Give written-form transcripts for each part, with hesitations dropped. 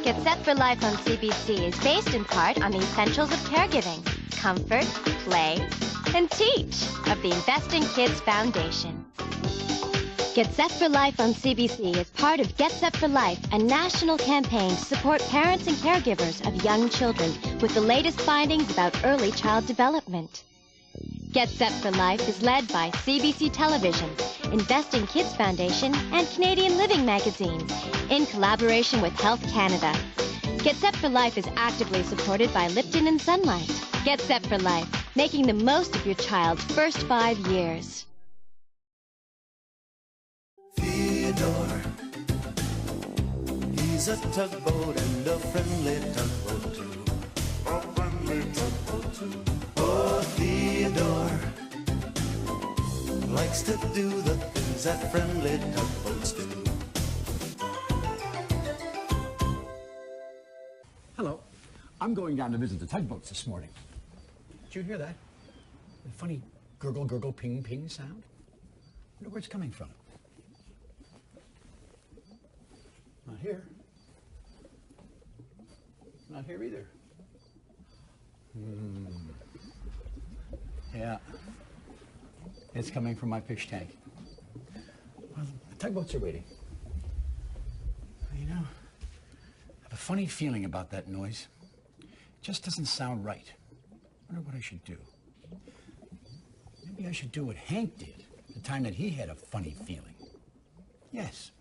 Get Set for Life on CBC is based in part on the essentials of caregiving, comfort, play, and teach of the Invest in Kids Foundation. Get Set for Life on CBC is part of Get Set for Life, a national campaign to support parents and caregivers of young children with the latest findings about early child development. Get Set for Life is led by CBC Television, Invest in Kids Foundation, and Canadian Living magazines in collaboration with Health Canada. Get Set for Life is actively supported by Lipton and Sunlight. Get Set for Life, making the most of your child's first 5 years. Theodore, he's a tugboat and a friendly tugboat too. A friendly tugboat too. Oh, Theodore likes to do the things that friendly tugboats do. Hello. I'm going down to visit the tugboats this morning. Did you hear that? The funny gurgle, gurgle, ping, ping sound? I wonder where it's coming from. Not here. Not here either. Yeah. It's coming from my fish tank. Well, the tugboats are waiting. You know, I have a funny feeling about that noise. It just doesn't sound right. I wonder what I should do. Maybe I should do what Hank did the time that he had a funny feeling. Yes.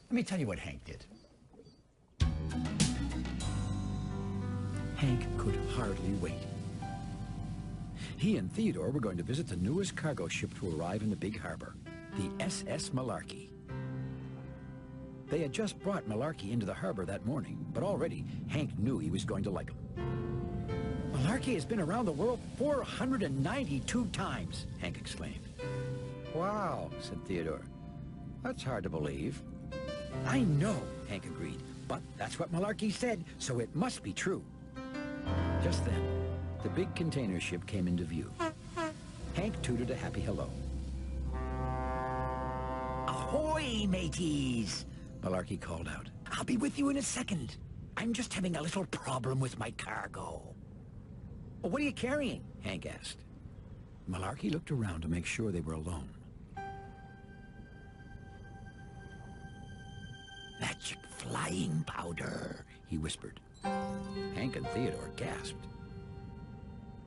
Let me tell you what Hank did. Hank could hardly wait. He and Theodore were going to visit the newest cargo ship to arrive in the big harbor, the SS Malarkey. They had just brought Malarkey into the harbor that morning, but already Hank knew he was going to like him. Malarkey has been around the world 492 times, Hank exclaimed. Wow, said Theodore. That's hard to believe. I know, Hank agreed, but that's what Malarkey said, so it must be true. Just then, the big container ship came into view. Hank tooted a happy hello. Ahoy, mateys! Malarkey called out. I'll be with you in a second. I'm just having a little problem with my cargo. Well, what are you carrying? Hank asked. Malarkey looked around to make sure they were alone. Magic flying powder, he whispered. Hank and Theodore gasped.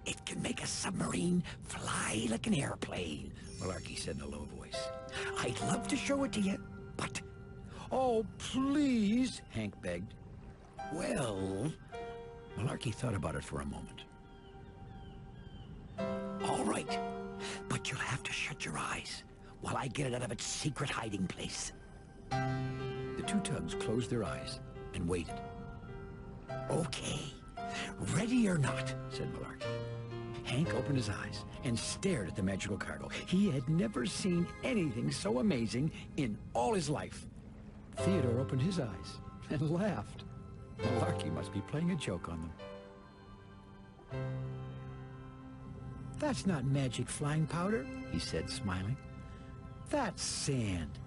It can make a submarine fly like an airplane, Malarkey said in a low voice. I'd love to show it to you, but... Oh, please, Hank begged. Well... Malarkey thought about it for a moment. All right, but you'll have to shut your eyes while I get it out of its secret hiding place. The two tugs closed their eyes and waited. Okay, ready or not, said Malarkey. Hank opened his eyes and stared at the magical cargo. He had never seen anything so amazing in all his life. Theodore opened his eyes and laughed. Malarkey must be playing a joke on them. That's not magic flying powder, he said, smiling. That's sand.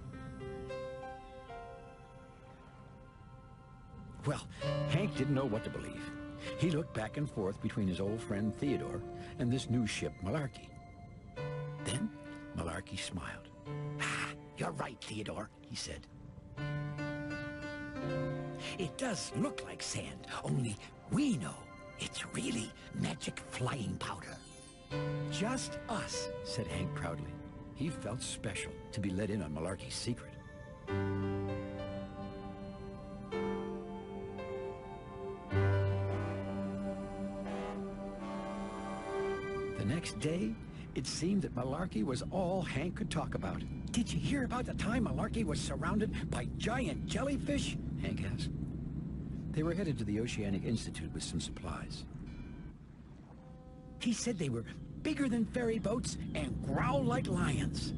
Well, Hank didn't know what to believe. He looked back and forth between his old friend Theodore and this new ship, Malarkey. Then, Malarkey smiled. Ah, you're right, Theodore, he said. It does look like sand, only we know it's really magic flying powder. Just us, said Hank proudly. He felt special to be let in on Malarkey's secret. The next day, it seemed that Malarkey was all Hank could talk about. Did you hear about the time Malarkey was surrounded by giant jellyfish? Hank asked. They were headed to the Oceanic Institute with some supplies. He said they were bigger than ferry boats and growl like lions.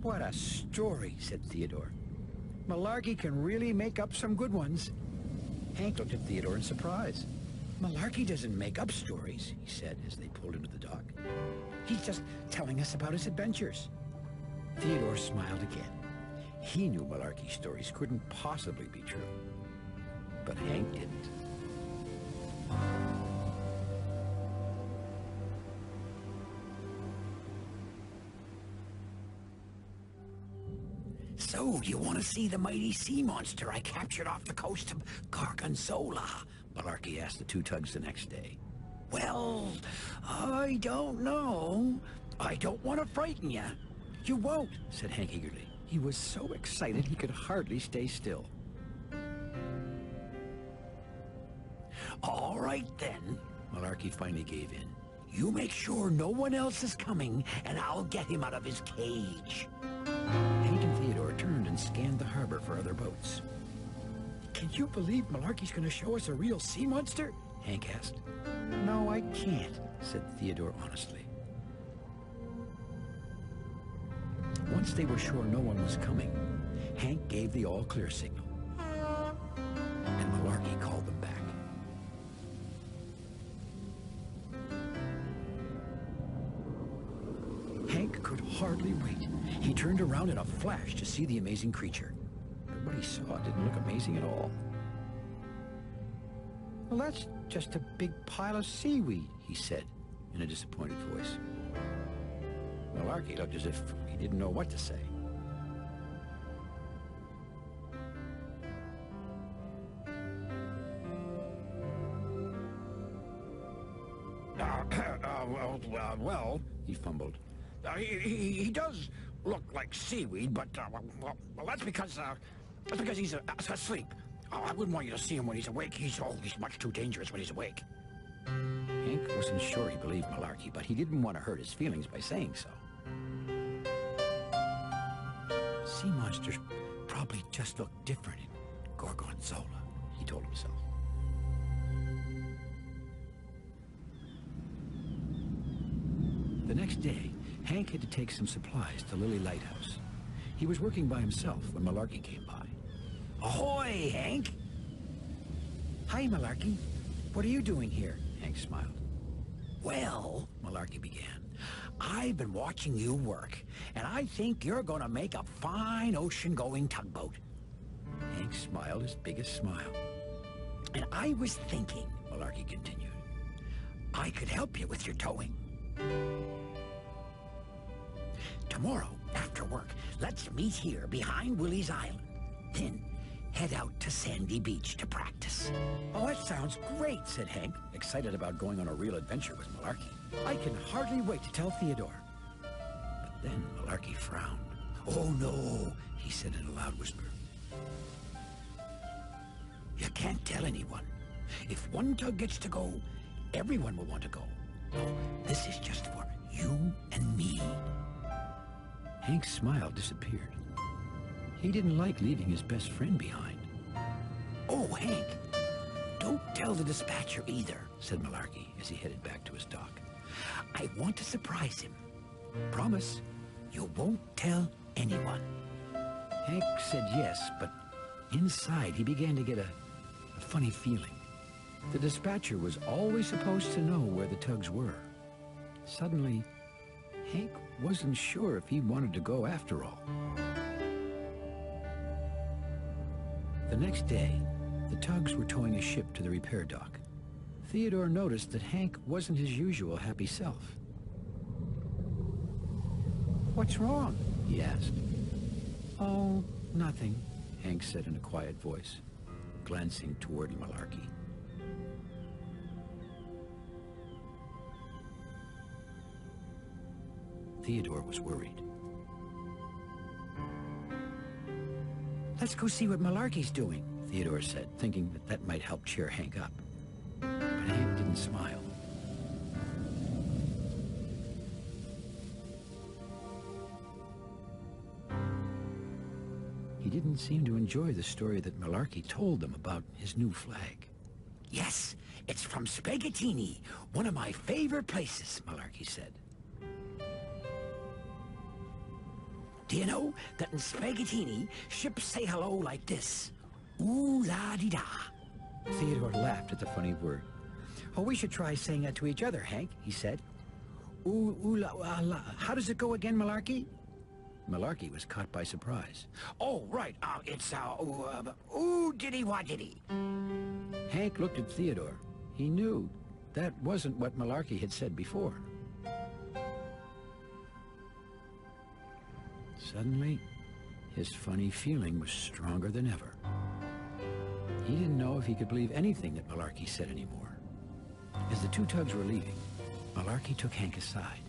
What a story, said Theodore. Malarkey can really make up some good ones. Hank looked at Theodore in surprise. Malarkey doesn't make up stories, he said as they pulled into the dock. He's just telling us about his adventures. Theodore smiled again. He knew Malarkey's stories couldn't possibly be true. but Hank didn't. So, you want to see the mighty sea monster I captured off the coast of Gorgonzola? Malarkey asked the two tugs the next day. Well, I don't know. I don't want to frighten you. You won't, said Hank eagerly. He was so excited he could hardly stay still. All right then, Malarkey finally gave in. You make sure no one else is coming, and I'll get him out of his cage. Hank and Theodore turned and scanned the harbor for other boats. Can you believe Malarkey's going to show us a real sea monster? Hank asked. No, I can't, said Theodore honestly. Once they were sure no one was coming, Hank gave the all-clear signal, and Malarkey called them back. Hank could hardly wait. He turned around in a flash to see the amazing creature. But what he saw didn't look amazing at all. Well, that's just a big pile of seaweed, he said in a disappointed voice. Malarkey looked as if he didn't know what to say. Well, he fumbled. He does look like seaweed, but well, that's because he's asleep. I wouldn't want you to see him when he's awake. He's much too dangerous when he's awake. Hank wasn't sure he believed Malarkey, but he didn't want to hurt his feelings by saying so. Sea monsters probably just look different in Gorgonzola, he told himself. The next day, Hank had to take some supplies to Lily Lighthouse. He was working by himself when Malarkey came by. Ahoy, Hank! Hi, Malarkey. What are you doing here? Hank smiled. Well, Malarkey began, I've been watching you work, and I think you're going to make a fine ocean-going tugboat. Hank smiled his biggest smile. And I was thinking, Malarkey continued, I could help you with your towing. Tomorrow, after work, let's meet here behind Willie's Island. Then head out to Sandy Beach to practice. Oh, that sounds great, said Hank, excited about going on a real adventure with Malarkey. I can hardly wait to tell Theodore. But then Malarkey frowned. Oh, no, he said in a loud whisper. You can't tell anyone. If one tug gets to go, everyone will want to go. No, this is just for you and me. Hank's smile disappeared. He didn't like leaving his best friend behind. Oh, Hank, don't tell the dispatcher either, said Malarkey as he headed back to his dock. I want to surprise him. Promise, you won't tell anyone. Hank said yes, but inside he began to get a funny feeling. The dispatcher was always supposed to know where the tugs were. Suddenly, Hank wasn't sure if he wanted to go after all. The next day, the tugs were towing a ship to the repair dock. Theodore noticed that Hank wasn't his usual happy self. What's wrong? He asked. Oh, nothing, Hank said in a quiet voice, glancing toward Malarkey. Theodore was worried. Let's go see what Malarkey's doing, Theodore said, thinking that might help cheer Hank up. But Hank didn't smile. He didn't seem to enjoy the story that Malarkey told them about his new flag. Yes, it's from Spaghettini, one of my favorite places, Malarkey said. Do you know that in Spaghettini, ships say hello like this? Ooh-la-dee-da. Theodore laughed at the funny word. Oh, we should try saying that to each other, Hank, he said. Ooh-la-la. How does it go again, Malarkey? Malarkey was caught by surprise. Oh, right. It's, ooh-diddy-wa-diddy. Hank looked at Theodore. He knew that wasn't what Malarkey had said before. Suddenly, his funny feeling was stronger than ever. He didn't know if he could believe anything that Malarkey said anymore. As the two tugs were leaving, Malarkey took Hank aside.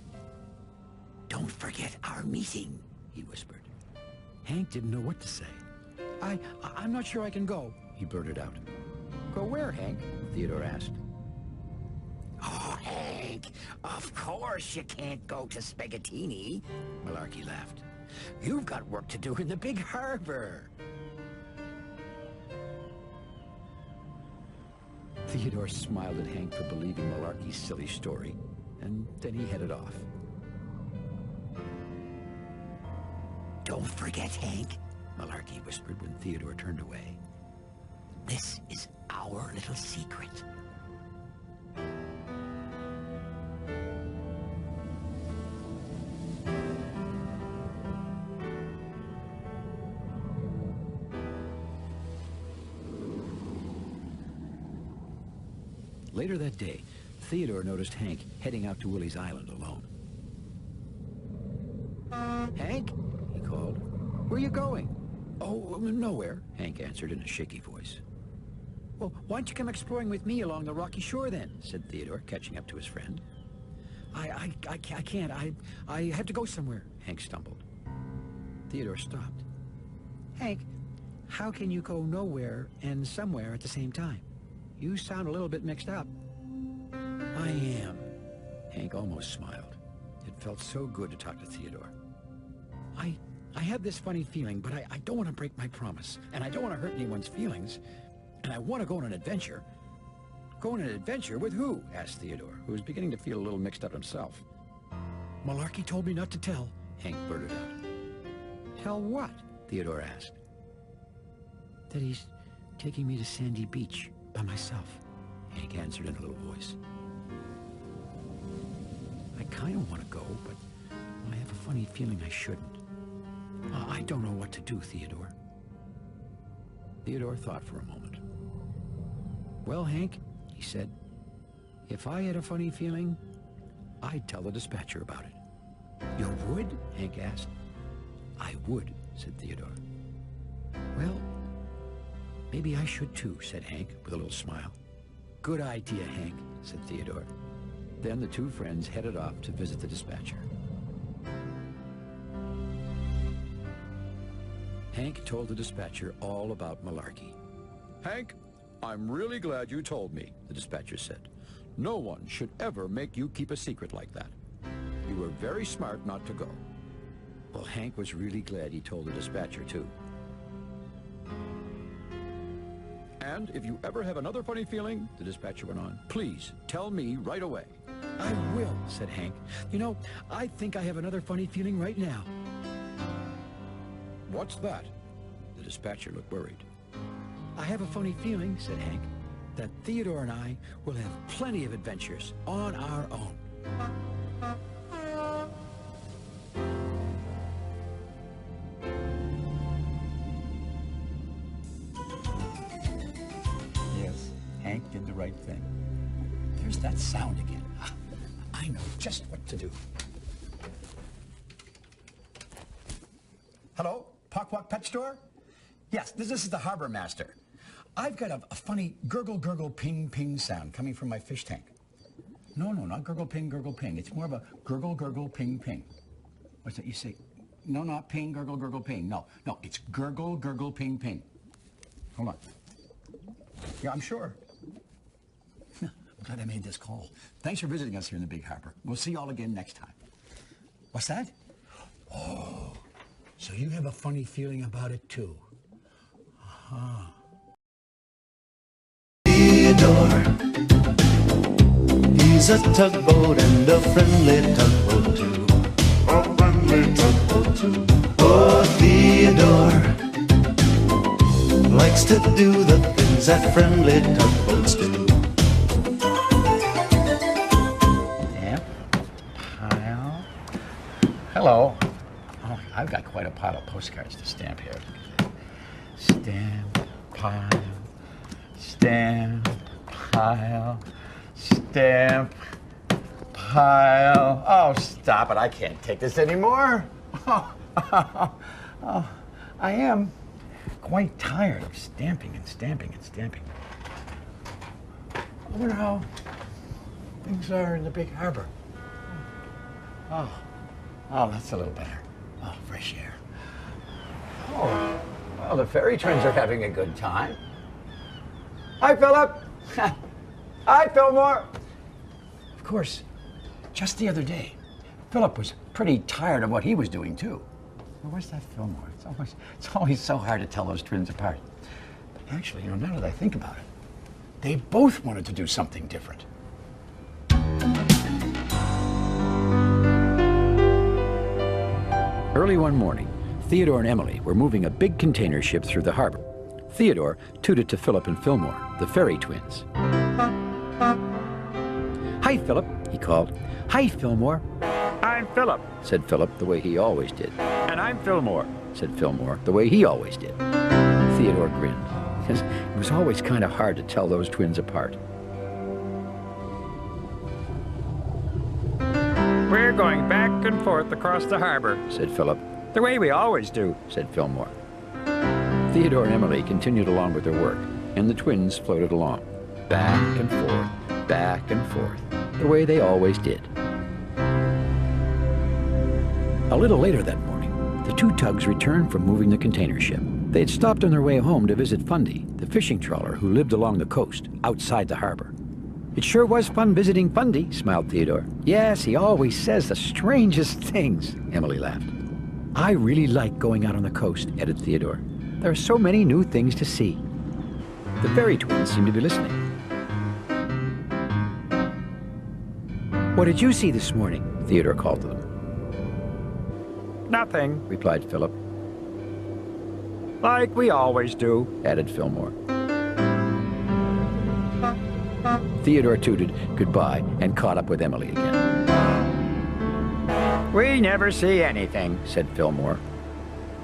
"Don't forget our meeting," he whispered. Hank didn't know what to say. I'm not sure I can go," he blurted out. "Go where, Hank?" Theodore asked. "Oh, Hank, of course you can't go to Spaghettini," Malarkey laughed. "You've got work to do in the big harbor." Theodore smiled at Hank for believing Malarkey's silly story, and then he headed off. "Don't forget, Hank," Malarkey whispered when Theodore turned away. "This is our little secret." Later that day, Theodore noticed Hank heading out to Willie's Island alone. "Hank?" he called. "Where are you going?" "Oh, nowhere," Hank answered in a shaky voice. "Well, why don't you come exploring with me along the rocky shore then?" said Theodore, catching up to his friend. I can't. I have to go somewhere," Hank stumbled. Theodore stopped. "Hank, how can you go nowhere and somewhere at the same time? You sound a little bit mixed up." "I am." Hank almost smiled. It felt so good to talk to Theodore. I have this funny feeling, but I don't want to break my promise, and I don't want to hurt anyone's feelings, and I want to go on an adventure." "Go on an adventure? With who?" asked Theodore, who was beginning to feel a little mixed up himself. "Malarkey told me not to tell," Hank blurted out. "Tell what?" Theodore asked. "That he's taking me to Sandy Beach by myself," Hank answered in a little voice. "I kind of want to go, but I have a funny feeling I shouldn't. I don't know what to do, Theodore." Theodore thought for a moment. "Well, Hank," he said, "if I had a funny feeling, I'd tell the dispatcher about it." "You would?" Hank asked. "I would," said Theodore. "Well, maybe I should too," said Hank with a little smile. "Good idea, Hank," said Theodore. Then the two friends headed off to visit the dispatcher. Hank told the dispatcher all about Malarkey. "Hank, I'm really glad you told me," the dispatcher said. "No one should ever make you keep a secret like that. You were very smart not to go." Well, Hank was really glad he told the dispatcher, too. "And if you ever have another funny feeling," the dispatcher went on, "please tell me right away." "I will," said Hank. "You know, I think I have another funny feeling right now." "What's that?" The dispatcher looked worried. "I have a funny feeling," said Hank, "that Theodore and I will have plenty of adventures on our own." Yes, Hank did the right thing. There's that sound again. I know just what to do. Hello? Pockwalk Pet Store? Yes, this is the harbor master. I've got a funny gurgle, gurgle, ping, ping sound coming from my fish tank. No, not gurgle, ping. It's more of a gurgle, gurgle, ping, ping. What's that you say? No, not ping, gurgle, gurgle, ping. No, it's gurgle, gurgle, ping, ping. Hold on. Yeah, I'm sure. I'm glad I made this call. Thanks for visiting us here in the Big Harbor. We'll see you all again next time. What's that? Oh. So you have a funny feeling about it, too. Uh-huh. Theodore, he's a tugboat and a friendly tugboat, too. A friendly tugboat, too. Oh, Theodore likes to do the things that friendly tugboats do. Stamp pile. Hello. I've got quite a pile of postcards to stamp here. Stamp, pile, Stamp, pile, stamp, pile. Oh, stop it. I can't take this anymore. Oh, I am quite tired of stamping and stamping and stamping. I wonder how things are in the big harbor. Oh, that's a little better. Oh, fresh air. Oh, well, the Ferry twins are having a good time. Hi, Phillip. Hi, Fillmore. Of course, just the other day, Phillip was pretty tired of what he was doing, too. Well, where's that Fillmore? It's always so hard to tell those twins apart. But actually, now that I think about it, they both wanted to do something different. Early one morning, Theodore and Emily were moving a big container ship through the harbor. Theodore tooted to Phillip and Fillmore, the Ferry twins. Hi, Phillip, he called. Hi, Fillmore. I'm Phillip, said Phillip, the way he always did. and I'm Fillmore. Said Fillmore, the way he always did. Theodore grinned, because it was always kind of hard to tell those twins apart. We're going back and forth across the harbor, Said Phillip. the way we always do. Said Fillmore. Theodore and Emily continued along with their work, and the twins floated along, back and forth, the way they always did. A little later that morning, the two tugs returned from moving the container ship. They had stopped on their way home to visit Fundy, the fishing trawler who lived along the coast, outside the harbor. It sure was fun visiting Fundy, smiled Theodore. Yes, he always says the strangest things, Emily laughed. I really like going out on the coast, added Theodore. There are so many new things to see. The Ferry twins seemed to be listening. What did you see this morning? Theodore called to them. Nothing, Replied Phillip. like we always do. Added Fillmore. Theodore tooted goodbye and caught up with Emily again. We never see anything. Said Fillmore.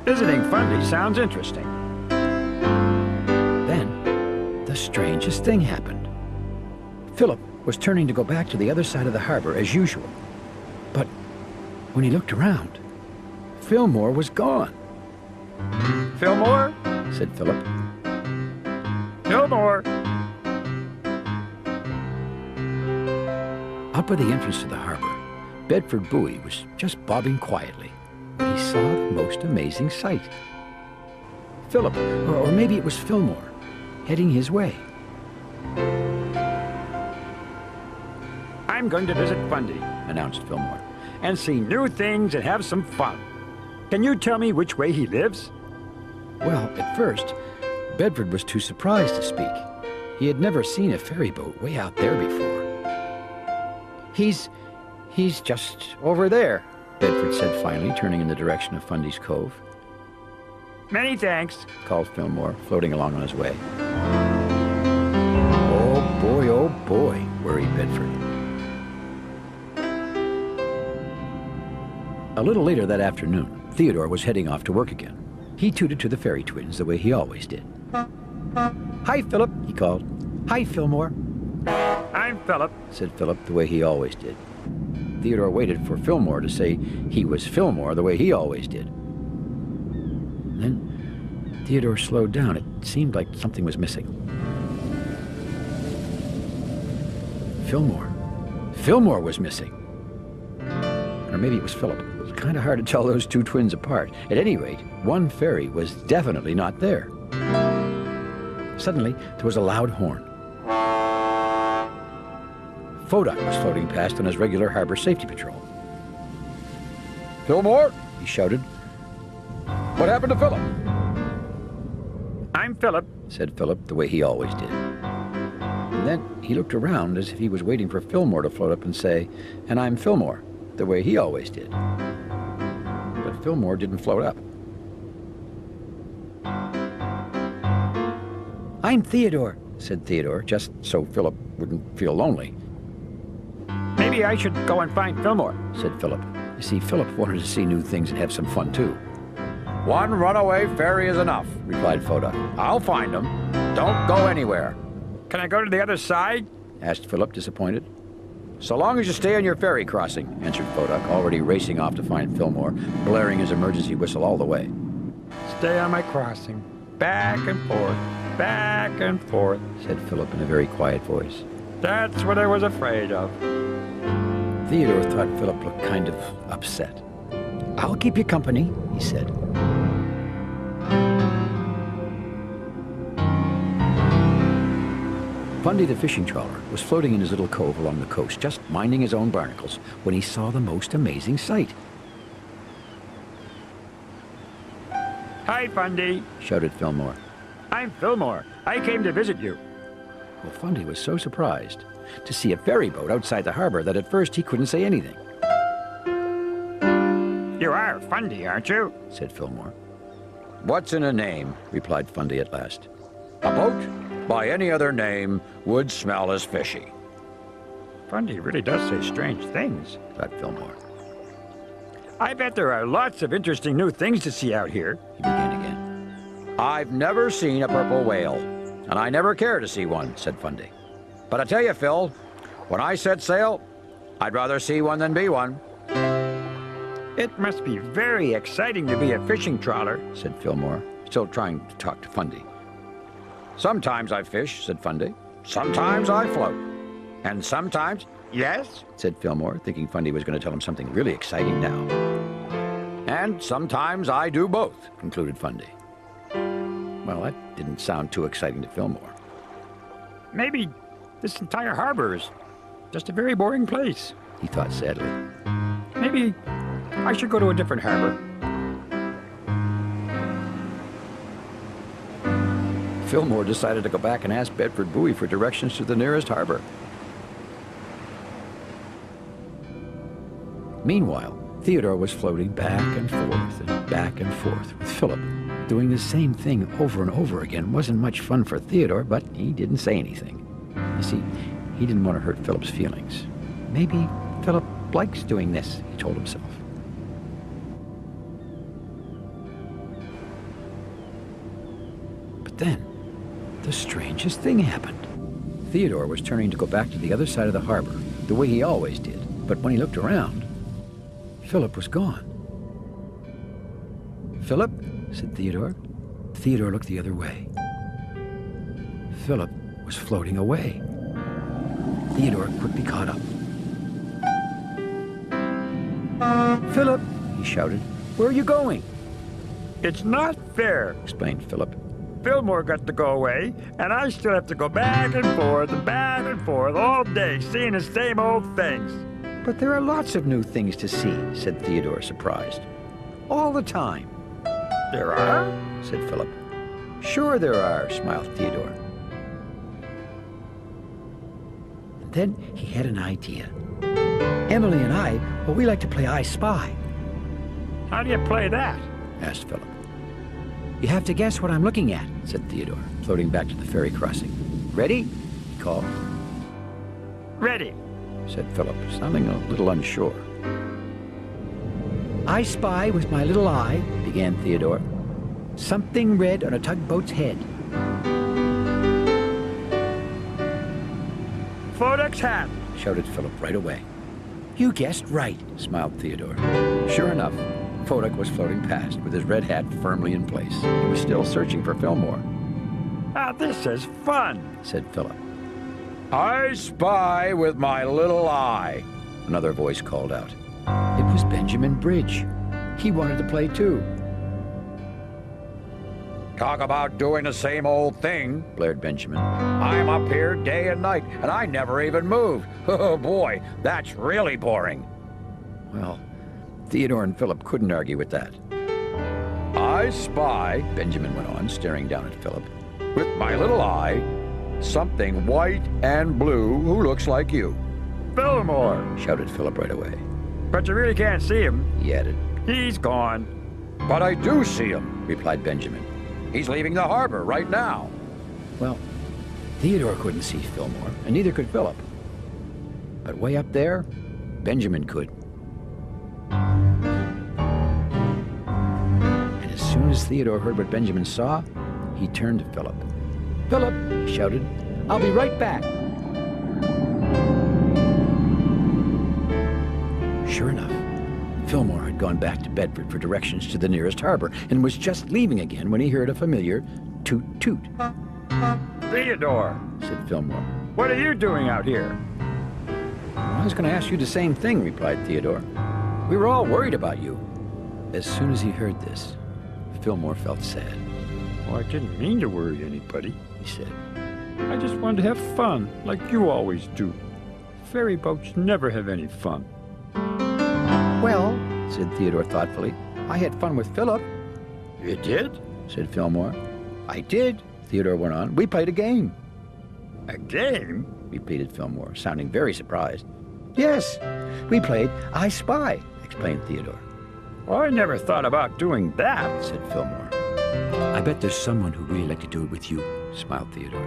Visiting Fundy sounds interesting. Then, the strangest thing happened. Phillip was turning to go back to the other side of the harbor as usual. But when he looked around, Fillmore was gone, Fillmore? said Phillip. Fillmore. Up at the entrance to the harbor, Bedford Buoy was just bobbing quietly when he saw the most amazing sight. Phillip, or maybe it was Fillmore, heading his way. I'm going to visit Fundy, Announced Fillmore. and see new things and have some fun. Can you tell me which way he lives? Well, at first, Bedford was too surprised to speak. He had never seen a ferry boat way out there before. He's just over there, Bedford said finally, turning in the direction of Fundy's Cove. Many thanks. Called Fillmore, floating along on his way. Oh boy, worried Bedford. A little later that afternoon, Theodore was heading off to work again. He tooted to the Ferry twins the way he always did. Hi, Phillip, he called. Hi, Fillmore, I'm Phillip. said Phillip the way he always did. Theodore waited for Fillmore to say he was Fillmore the way he always did. Then Theodore slowed down. It seemed like something was missing. Fillmore was missing. Or maybe it was Phillip. It was kind of hard to tell those two twins apart. At any rate, one ferry was definitely not there. Suddenly, there was a loud horn. Fodak was floating past on his regular harbor safety patrol. Fillmore, he shouted. What happened to Phillip? I'm Phillip. Said Phillip the way he always did. And then he looked around as if he was waiting for Fillmore to float up and say, and I'm Fillmore, the way he always did. But Fillmore didn't float up. I'm Theodore, said Theodore, just so Phillip wouldn't feel lonely. Maybe I should go and find Fillmore. Said Phillip. You see, Phillip wanted to see new things and have some fun too. One runaway ferry is enough, Replied Fodak. I'll find him. Don't go anywhere. Can I go to the other side? Asked Phillip, disappointed. So long as you stay on your ferry crossing, answered Fodak, already racing off to find Fillmore, blaring his emergency whistle all the way. Stay on my crossing. Back and forth, said Phillip in a very quiet voice. That's what I was afraid of. Theodore thought Phillip looked kind of upset. I'll keep you company, he said. Fundy the fishing trawler was floating in his little cove along the coast, just minding his own barnacles, when he saw the most amazing sight. Hi, Fundy, shouted Fillmore. I'm Fillmore. I came to visit you. Well, Fundy was so surprised to see a ferry boat outside the harbor that at first he couldn't say anything. You are Fundy, aren't you? said Fillmore. What's in a name? replied Fundy at last. A boat, by any other name, would smell as fishy. Fundy really does say strange things, thought Fillmore. I bet there are lots of interesting new things to see out here, he began again. I've never seen a purple whale, and I never care to see one, said Fundy. But I tell you, Phil, when I set sail, I'd rather see one than be one. It must be very exciting to be a fishing trawler, said Fillmore, still trying to talk to Fundy. Sometimes I fish, said Fundy. Sometimes I float. And sometimes... Yes? said Fillmore, thinking Fundy was going to tell him something really exciting now. And sometimes I do both, concluded Fundy. Well, that didn't sound too exciting to Fillmore. Maybe this entire harbor is just a very boring place, he thought sadly. Maybe I should go to a different harbor. Fillmore decided to go back and ask Bedford Buoy for directions to the nearest harbor. Meanwhile, Theodore was floating back and forth with Phillip. Doing the same thing over and over again wasn't much fun for Theodore, but he didn't say anything. You see, he didn't want to hurt Phillip's feelings. Maybe Phillip likes doing this, he told himself. But then, the strangest thing happened. Theodore was turning to go back to the other side of the harbor, the way he always did. But when he looked around, Phillip was gone. Phillip, said Theodore. Theodore looked the other way. Phillip was floating away. Theodore quickly caught up. Phillip, he shouted, where are you going? It's not fair, explained Phillip. Fillmore got to go away, and I still have to go back and forth all day, seeing the same old things. But there are lots of new things to see, said Theodore, surprised. All the time. There are? said Phillip. Sure there are, smiled Theodore. And then he had an idea. Emily and I, well, we like to play I Spy. How do you play that? asked Phillip. You have to guess what I'm looking at, said Theodore, floating back to the ferry crossing. Ready? he called. Ready, said Phillip, sounding a little unsure. I spy with my little eye, began Theodore, something red on a tugboat's head. Fodak's hat, shouted Phillip right away. You guessed right, smiled Theodore. Sure enough, Fodak was floating past with his red hat firmly in place. He was still searching for Fillmore. Ah, this is fun, said Phillip. I spy with my little eye, another voice called out. It was Benjamin Bridge. He wanted to play too. Talk about doing the same old thing, blared Benjamin. I'm up here day and night, and I never even moved. Oh boy, that's really boring. Well, Theodore and Phillip couldn't argue with that. I spy, Benjamin went on, staring down at Phillip, with my little eye, something white and blue who looks like you. Fillmore, shouted Phillip right away. But you really can't see him, he added. He's gone. But I do see him, replied Benjamin. He's leaving the harbor right now. Well, Theodore couldn't see Fillmore, and neither could Phillip. But way up there, Benjamin could. And as soon as Theodore heard what Benjamin saw, he turned to Phillip. Phillip, he shouted, I'll be right back. Sure enough, Fillmore had gone back to Bedford for directions to the nearest harbor and was just leaving again when he heard a familiar toot toot. Theodore, Said Fillmore. what are you doing out here? I was going to ask you the same thing, replied Theodore. We were all worried about you. As soon as he heard this, Fillmore felt sad. Well, I didn't mean to worry anybody. He said, I just wanted to have fun, like you always do. Ferry boats never have any fun. Well, said Theodore thoughtfully, I had fun with Phillip. You did? Said Fillmore. I did, Theodore went on. We played a game. A game? Repeated Fillmore, sounding very surprised. Yes, we played I Spy, explained Theodore. Well, I never thought about doing that, Said Fillmore. I bet there's someone who'd really like to do it with you, smiled Theodore.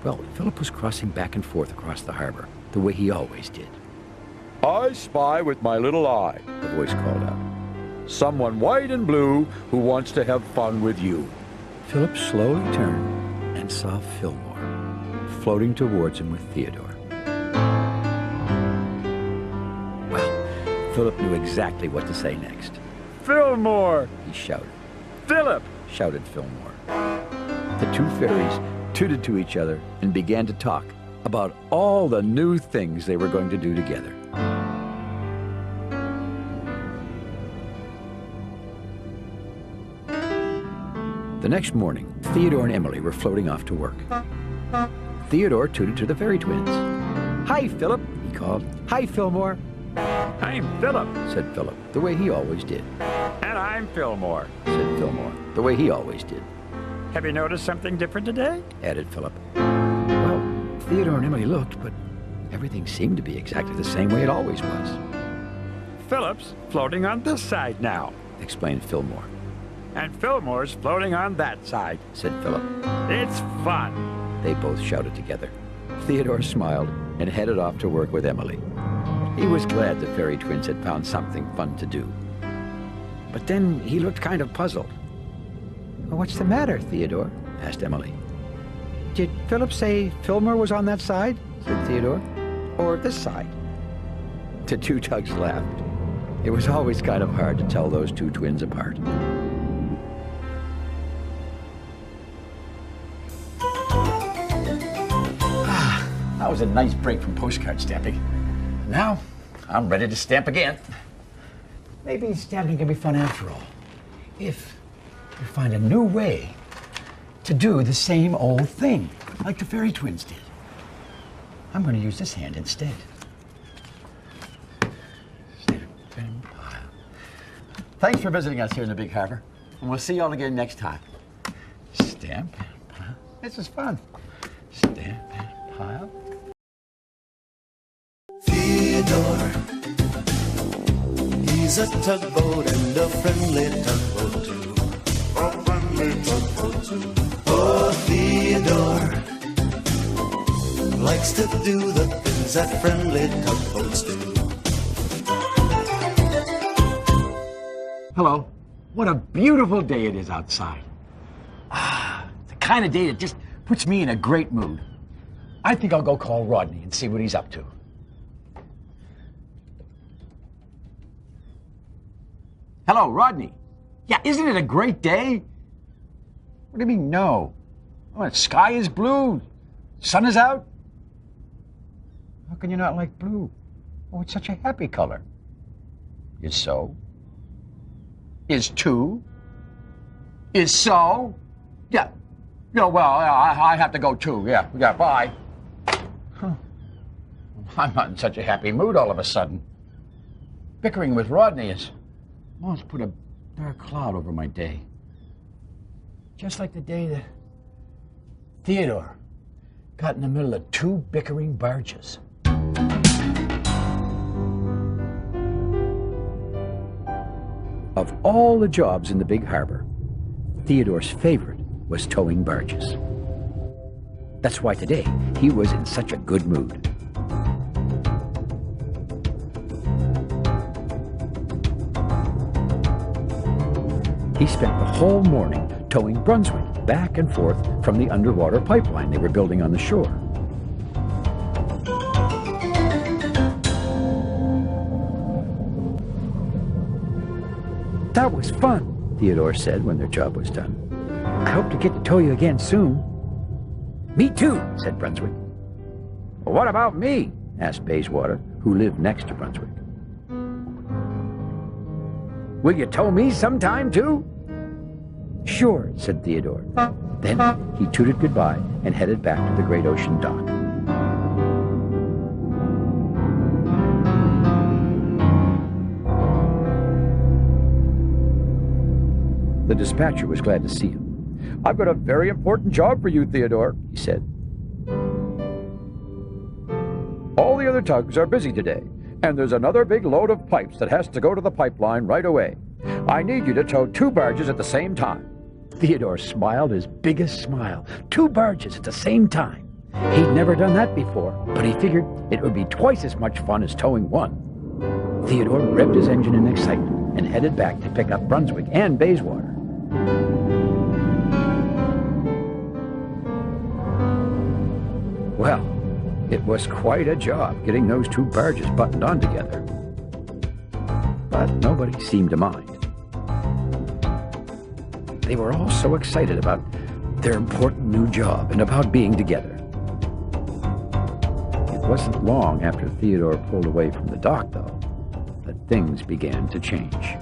Well, Phillip was crossing back and forth across the harbor, the way he always did. I spy with my little eye, The voice called out. someone white and blue who wants to have fun with you. Phillip slowly turned and saw Fillmore floating towards him with Theodore. Well, Phillip knew exactly what to say next. Fillmore! He shouted. Phillip! Shouted Fillmore. The two fairies tooted to each other and began to talk about all the new things they were going to do together. The next morning, Theodore and Emily were floating off to work. Theodore tooted to the fairy twins. Hi, Phillip, he called. Hi, Fillmore, I'm Phillip. said Phillip, the way he always did. And I'm Fillmore. Said Fillmore, the way he always did. Have you noticed something different today? Added Phillip. Well, Theodore and Emily looked, but everything seemed to be exactly the same way it always was, Phillip's floating on this side now. explained Fillmore. And Fillmore's floating on that side. Said Phillip. It's fun. They both shouted together. Theodore smiled and headed off to work with Emily. He was glad the fairy twins had found something fun to do. But then he looked kind of puzzled. Well, what's the matter, Theodore? Asked Emily. Did Phillip say Fillmore was on that side? Said Theodore. Or this side? The two Tugs laughed. It was always kind of hard to tell those two twins apart. That was a nice break from postcard stamping. Now, I'm ready to stamp again. Maybe stamping can be fun after all, if you find a new way to do the same old thing, like the fairy twins did. I'm going to use this hand instead. Stamp and pile. Thanks for visiting us here in the Big Harbour, and we'll see you all again next time. Stamp and pile. This is fun. Stamp and pile. Theodore, he's a tugboat and a friendly tugboat too. A friendly tugboat too. Oh, Theodore likes to do the things that friendly tugboats do. Hello. What a beautiful day it is outside. The kind of day that just puts me in a great mood. I think I'll go call Rodney and see what he's up to. Hello, Rodney. Yeah, isn't it a great day? What do you mean, no? Oh, the sky is blue. Sun is out. How can you not like blue? Oh, it's such a happy color. Is so? Is too? Is so? Yeah. No, well, I have to go too. Yeah, bye. Huh. I'm not in such a happy mood all of a sudden. Bickering with Rodney is... well, it's put a dark cloud over my day. Just like the day that Theodore got in the middle of two bickering barges. Of all the jobs in the Big Harbour, Theodore's favorite was towing barges. That's why today he was in such a good mood. He spent the whole morning towing Brunswick back and forth from the underwater pipeline they were building on the shore. "That was fun," Theodore said when their job was done. "I hope to get to tow you again soon." "Me too," said Brunswick. "Well, what about me?" asked Bayswater, who lived next to Brunswick. "Will you tow me sometime too?" "Sure," said Theodore. Then he tooted goodbye and headed back to the Great Ocean dock. The dispatcher was glad to see him. "I've got a very important job for you, Theodore," he said. "All the other tugs are busy today, and there's another big load of pipes that has to go to the pipeline right away. I need you to tow 2 barges at the same time." Theodore smiled his biggest smile. 2 barges at the same time. He'd never done that before, but he figured it would be twice as much fun as towing one. Theodore revved his engine in excitement and headed back to pick up Brunswick and Bayswater. Well, it was quite a job getting those 2 barges buttoned on together. But nobody seemed to mind. They were all so excited about their important new job and about being together. It wasn't long after Theodore pulled away from the dock, though, that things began to change.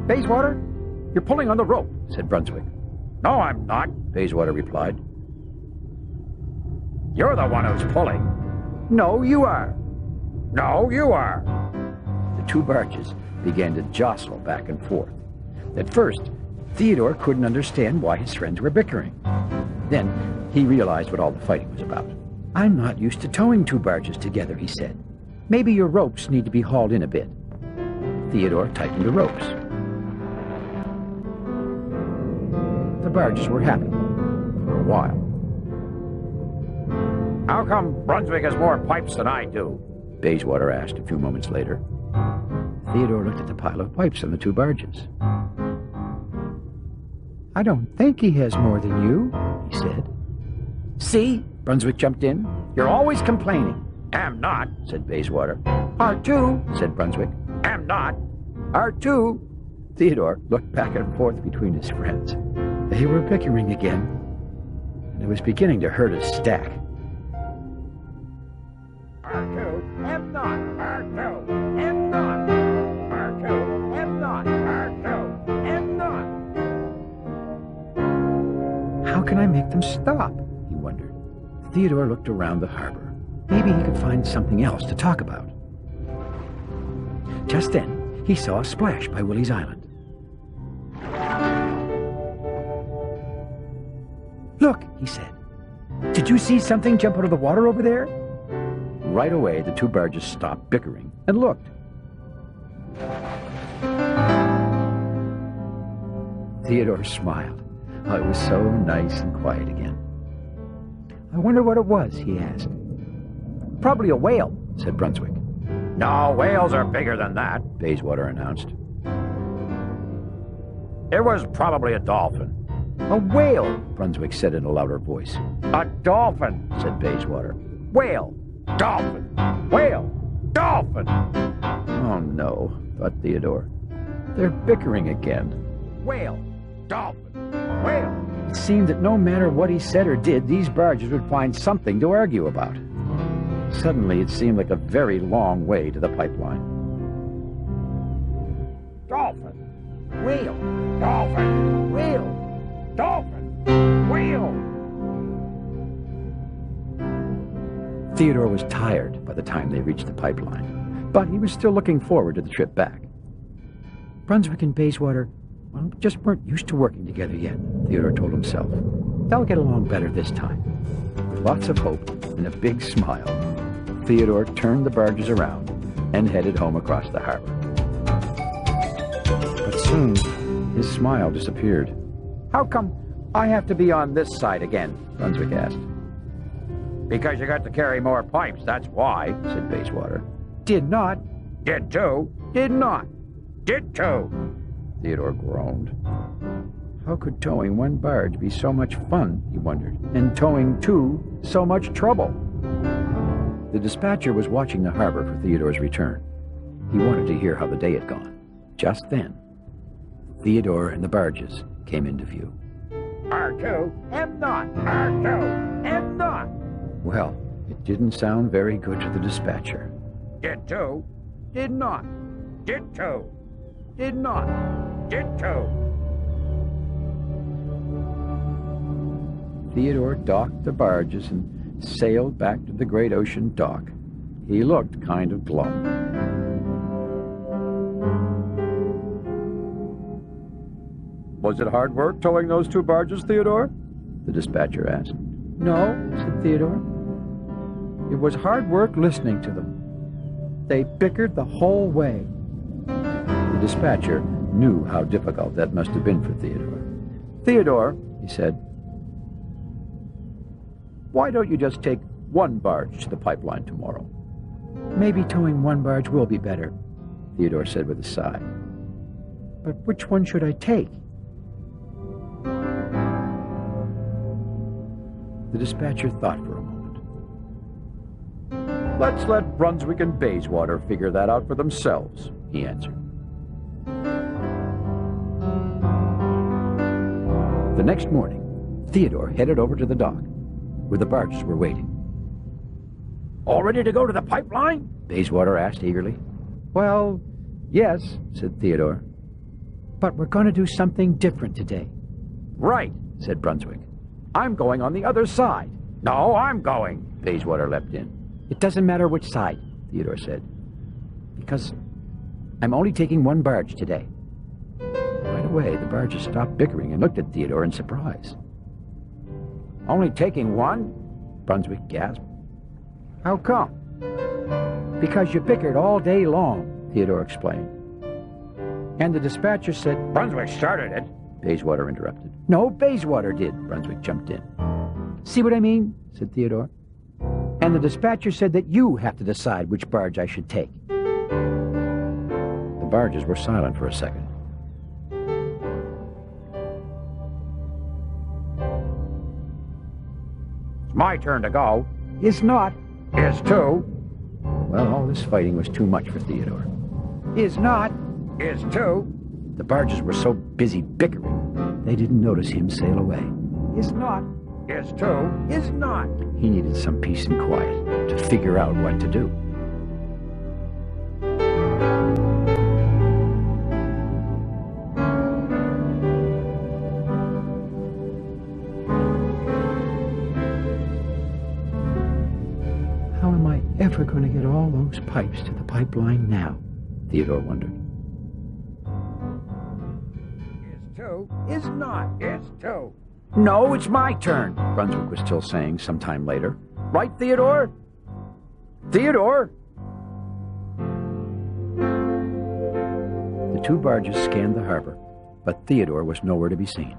"Bayswater, you're pulling on the rope," said Brunswick. "No, I'm not," Bayswater replied. "You're the one who's pulling." "No, you are." "No, you are." The 2 barges began to jostle back and forth. At first, Theodore couldn't understand why his friends were bickering. Then he realized what all the fighting was about. "I'm not used to towing 2 barges together," he said. "Maybe your ropes need to be hauled in a bit." Theodore tightened the ropes. The barges were happy for a while. "How come Brunswick has more pipes than I do?" Bayswater asked a few moments later. Theodore looked at the pile of pipes on the 2 barges. "I don't think he has more than you," he said. "See?" Brunswick jumped in. "You're always complaining." "Am not," said Bayswater. "Are too," said Brunswick. "Am not." "Are too." Theodore looked back and forth between his friends. They were bickering again, and it was beginning to hurt his stack. "R2, am not, R2, am not, R2, am not, R2, am not." How can I make them stop? He wondered. Theodore looked around the harbor. Maybe he could find something else to talk about. Just then, he saw a splash by Willie's Island. "Look," he said. "Did you see something jump out of the water over there?" Right away, the 2 barges stopped bickering and looked. Theodore smiled. Oh, it was so nice and quiet again. "I wonder what it was," he asked. "Probably a whale," said Brunswick. "No, whales are bigger than that," Bayswater announced. "It was probably a dolphin." "A whale," Brunswick said in a louder voice. "A dolphin," said Bayswater. "Whale, dolphin, whale, dolphin." Oh no, thought Theodore. They're bickering again. Whale, dolphin, whale. It seemed that no matter what he said or did, these barges would find something to argue about. Suddenly, it seemed like a very long way to the pipeline. Dolphin, whale, dolphin, whale, dolphin, whale. Theodore was tired by the time they reached the pipeline, but he was still looking forward to the trip back. Brunswick and Bayswater, well, just weren't used to working together yet, Theodore told himself. They'll get along better this time. With lots of hope and a big smile, Theodore turned the barges around and headed home across the harbor. But soon, his smile disappeared. "How come I have to be on this side again?" Brunswick asked. "Because you got to carry more pipes, that's why," said Bayswater. "Did not." "Did too." "Did not." "Did too." Theodore groaned. How could towing one barge be so much fun, he wondered, and towing two so much trouble? The dispatcher was watching the harbor for Theodore's return. He wanted to hear how the day had gone. Just then, Theodore and the barges came into view. R2, M0, R2, M0. Well, it didn't sound very good to the dispatcher. Did 2, did not, did 2, did not, did 2. Theodore docked the barges and sailed back to the great ocean dock. He looked kind of glum. Was it hard work towing those two barges, Theodore? The dispatcher asked. No, said Theodore. It was hard work listening to them. They bickered the whole way. The dispatcher knew how difficult that must have been for Theodore. Theodore, he said, why don't you just take one barge to the pipeline tomorrow? Maybe towing one barge will be better, Theodore said with a sigh. But which one should I take? The dispatcher thought for a moment. Let's let Brunswick and Bayswater figure that out for themselves, He answered. The next morning, Theodore headed over to the dock, where the barges were waiting. All ready to go to the pipeline? Bayswater asked eagerly. Well, yes, said Theodore. But we're going to do something different today. Right, said Brunswick. I'm going on the other side. No, I'm going. Bayswater leapt in. It doesn't matter which side, Theodore said, because I'm only taking one barge today. Right away, the barges stopped bickering and looked at Theodore in surprise. Only taking one? Brunswick gasped. How come? Because you bickered all day long, Theodore explained. And the dispatcher said... Brunswick started it. Bayswater interrupted. No, Bayswater did, Brunswick jumped in. See what I mean? Said Theodore. And the dispatcher said that you have to decide which barge I should take. The barges were silent for a second. It's my turn to go. Is not. Is 2. Well, all this fighting was too much for Theodore. Is not. Is 2. The barges were so busy bickering, they didn't notice him sail away. Is not. Is 2. Is not. He needed some peace and quiet to figure out what to do. How am I ever going to get all those pipes to the pipeline now? Theodore wondered. Is 2. Is not. Is 2. No, it's my turn, Brunswick was still saying sometime later. Right, Theodore? Theodore? The two barges scanned the harbor, but Theodore was nowhere to be seen.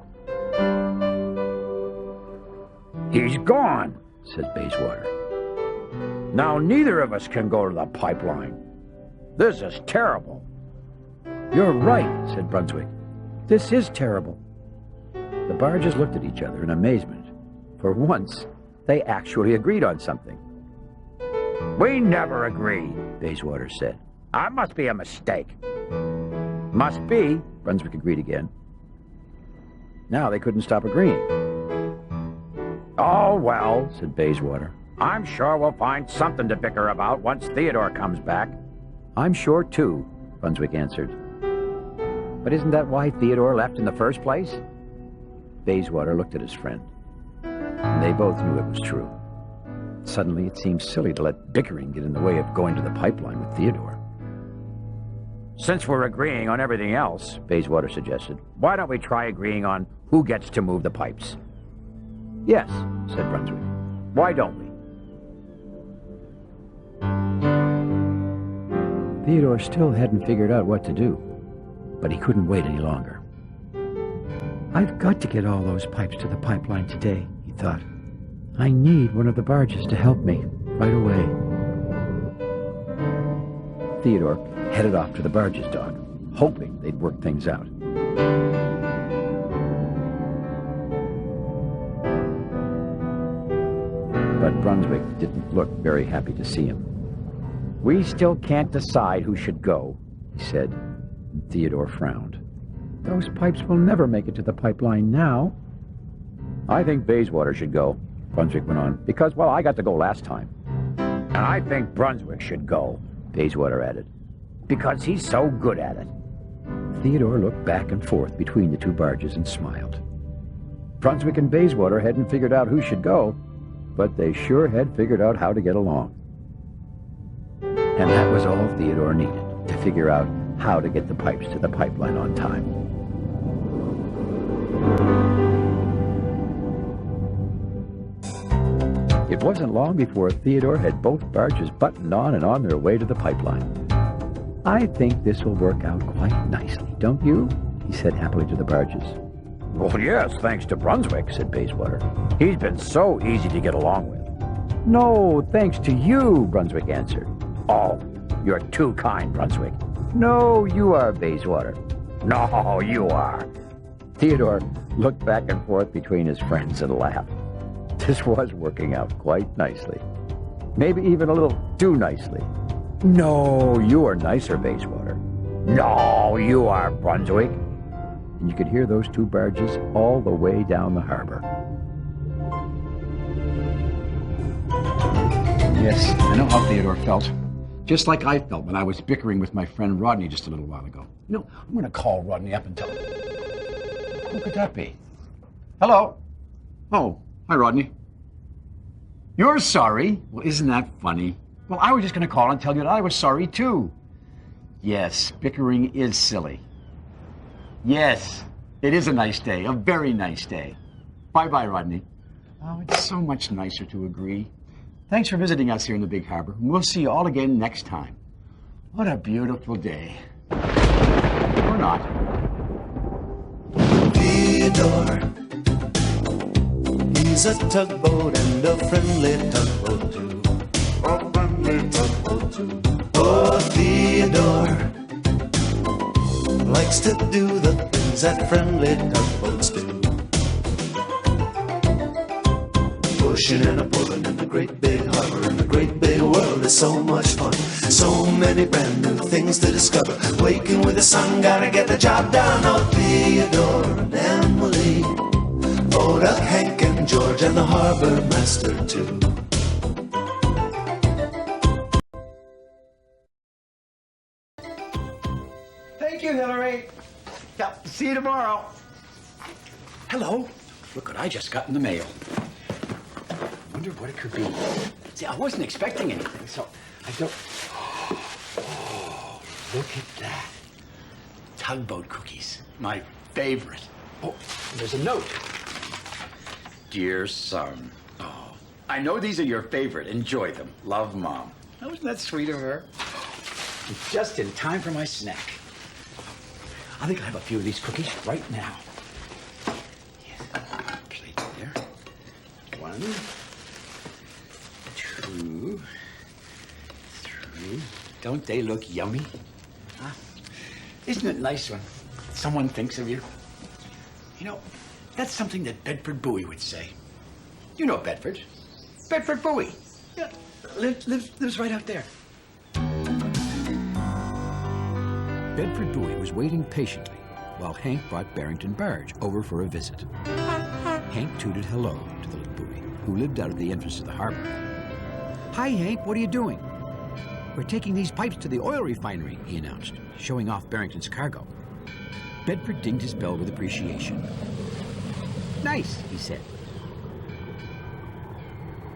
He's gone, said Bayswater. Now neither of us can go to the pipeline. This is terrible. You're right, said Brunswick. This is terrible. The barges looked at each other in amazement. For once, they actually agreed on something. We never agree, Bayswater said. That must be a mistake. Must be, Brunswick agreed again. Now they couldn't stop agreeing. Oh, well, said Bayswater. I'm sure we'll find something to bicker about once Theodore comes back. I'm sure, too, Brunswick answered. But isn't that why Theodore left in the first place? Bayswater looked at his friend, and they both knew it was true. Suddenly, it seemed silly to let bickering get in the way of going to the pipeline with Theodore. Since we're agreeing on everything else, Bayswater suggested, why don't we try agreeing on who gets to move the pipes? Yes, said Brunswick. Why don't we? Theodore still hadn't figured out what to do, but he couldn't wait any longer. I've got to get all those pipes to the pipeline today, he thought. I need one of the barges to help me right away. Theodore headed off to the barge's dock, hoping they'd work things out. but Brunswick didn't look very happy to see him. "We still can't decide who should go," he said. Theodore frowned. "Those pipes will never make it to the pipeline now." "I think Bayswater should go," Brunswick went on, "because, well, I got to go last time." "And I think Brunswick should go," Bayswater added, "because he's so good at it." Theodore looked back and forth between the two barges and smiled. Brunswick and Bayswater hadn't figured out who should go, but they sure had figured out how to get along. And that was all Theodore needed to figure out how to get the pipes to the pipeline on time. It wasn't long before Theodore had both barges buttoned on and on their way to the pipeline. "I think this will work out quite nicely, don't you?" he said happily to the barges. "Well, yes, thanks to Brunswick," said Bayswater. "He's been so easy to get along with." "No, thanks to you," Brunswick answered. "Oh, you're too kind, Brunswick." "No, you are, Bayswater." "No, you are." Theodore looked back and forth between his friends and laughed. This was working out quite nicely. Maybe even a little too nicely. "No, you are nicer, Bayswater." "No, you are, Brunswick." And you could hear those two barges all the way down the harbor. Yes, I know how Theodore felt. Just like I felt when I was bickering with my friend Rodney just a little while ago. You know, I'm going to call Rodney up and tell him. Who could that be? Hello? Oh, hi, Rodney. You're sorry? Well, isn't that funny? Well, I was just going to call and tell you that I was sorry, too. Yes, bickering is silly. Yes, it is a nice day, a very nice day. Bye-bye, Rodney. Oh, it's so much nicer to agree. Thanks for visiting us here in the Big Harbor. We'll see you all again next time. What a beautiful day. Or not. Theodore, he's a tugboat and a friendly tugboat too. A friendly tugboat too. Oh, Theodore likes to do the things that friendly tugboats do. Pushing and a pulling in the great big harbor, in the great big world is so much fun. So many brand new things to discover. Waking with the sun, gotta get the job done. Oh, Theodore and Emily, oh, Doug, Hank and George and the harbor master too. Thank you, Hillary. Yeah, see you tomorrow. Hello. Look what I just got in the mail. Wonder what it could be. See, I wasn't expecting anything, so I don't... Oh, look at that. Tugboat cookies. My favorite. Oh, there's a note. Dear son. Oh, I know these are your favorite. Enjoy them. Love, Mom. Oh, isn't that sweet of her? Just in time for my snack. I think I'll have a few of these cookies right now. Yes. Plate there. 1, 2, 3. Don't they look yummy? Huh? Isn't it nice when someone thinks of you? You know, that's something that Bedford Buoy would say. You know Bedford. Bedford Buoy. Yeah, lives right out there. Bedford Buoy was waiting patiently while Hank brought Barrington Barge over for a visit. Hank tooted hello to the little buoy, who lived out at the entrance of the harbor. "Hi, Hank, what are you doing?" "We're taking these pipes to the oil refinery," he announced, showing off Barrington's cargo. Bedford dinged his bell with appreciation. "Nice," he said.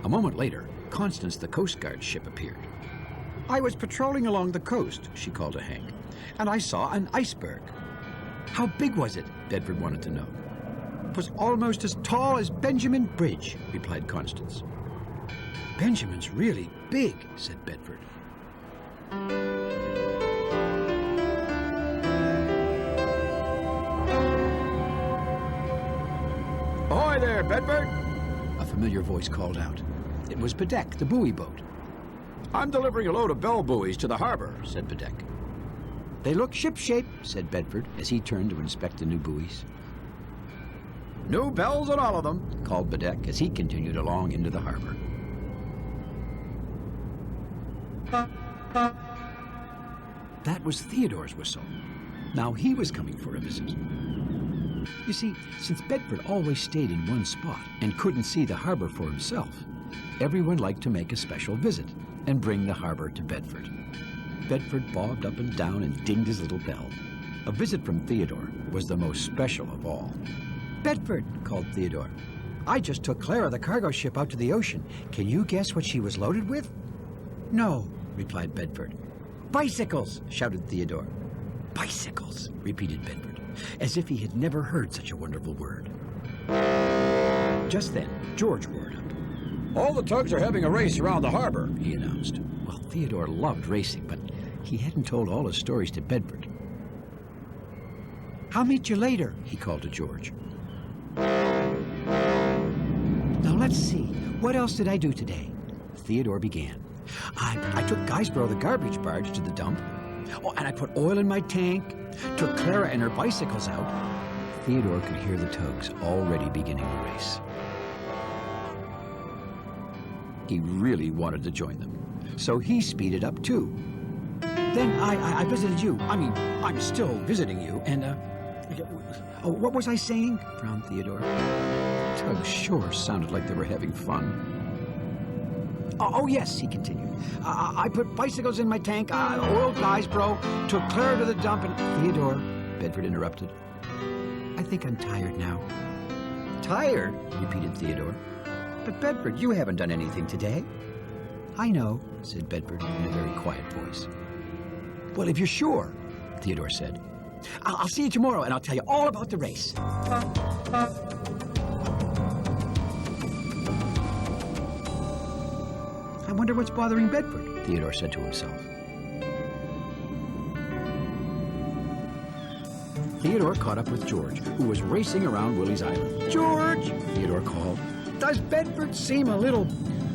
A moment later, Constance, the Coast Guard ship, appeared. "I was patrolling along the coast," she called to Hank, "and I saw an iceberg." "How big was it?" Bedford wanted to know. "It was almost as tall as Benjamin Bridge," replied Constance. "Benjamin's really big," said Bedford. Ahoy there, Bedford! A familiar voice called out. It was Bedek, the buoy boat. I'm delivering a load of bell buoys to the harbor. Said Bedek. "They look shipshape," said Bedford as he turned to inspect the new buoys. New bells on all of them. Called Bedek as he continued along into the harbor. That was Theodore's whistle. Now he was coming for a visit. You see, since Bedford always stayed in one spot and couldn't see the harbor for himself, everyone liked to make a special visit and bring the harbor to Bedford. Bedford bobbed up and down and dinged his little bell. A visit from Theodore was the most special of all. "Bedford," called Theodore. "I just took Clara, the cargo ship, out to the ocean. Can you guess what she was loaded with?" "No," replied Bedford. "Bicycles," shouted Theodore. "Bicycles," repeated Bedford, as if he had never heard such a wonderful word. Just then, George roared up. All the tugs are having a race around the harbor, He announced. Well, Theodore loved racing, but he hadn't told all his stories to Bedford. "I'll meet you later," he called to George. "Now let's see, what else did I do today?" Theodore began. I took Iceberg, the garbage barge, to the dump. Oh, and I put oil in my tank, took Clara and her bicycles out. Theodore could hear the tugs already beginning the race. He really wanted to join them, so he speeded up too. "Then I visited you. I'm still visiting you, and, what was I saying?" frowned Theodore. Tugs sure sounded like they were having fun. Oh, yes, he continued. I put bicycles in my tank, oiled Iceberg, took Clara to the dump, and... "Theodore," Bedford interrupted. "I think I'm tired now." "Tired?" repeated Theodore. "But Bedford, you haven't done anything today." "I know," said Bedford in a very quiet voice. "Well, if you're sure," Theodore said, I'll see you tomorrow, and I'll tell you all about the race." "I wonder what's bothering Bedford," Theodore said to himself. Theodore caught up with George, who was racing around Willie's Island. "George," Theodore called, "does Bedford seem a little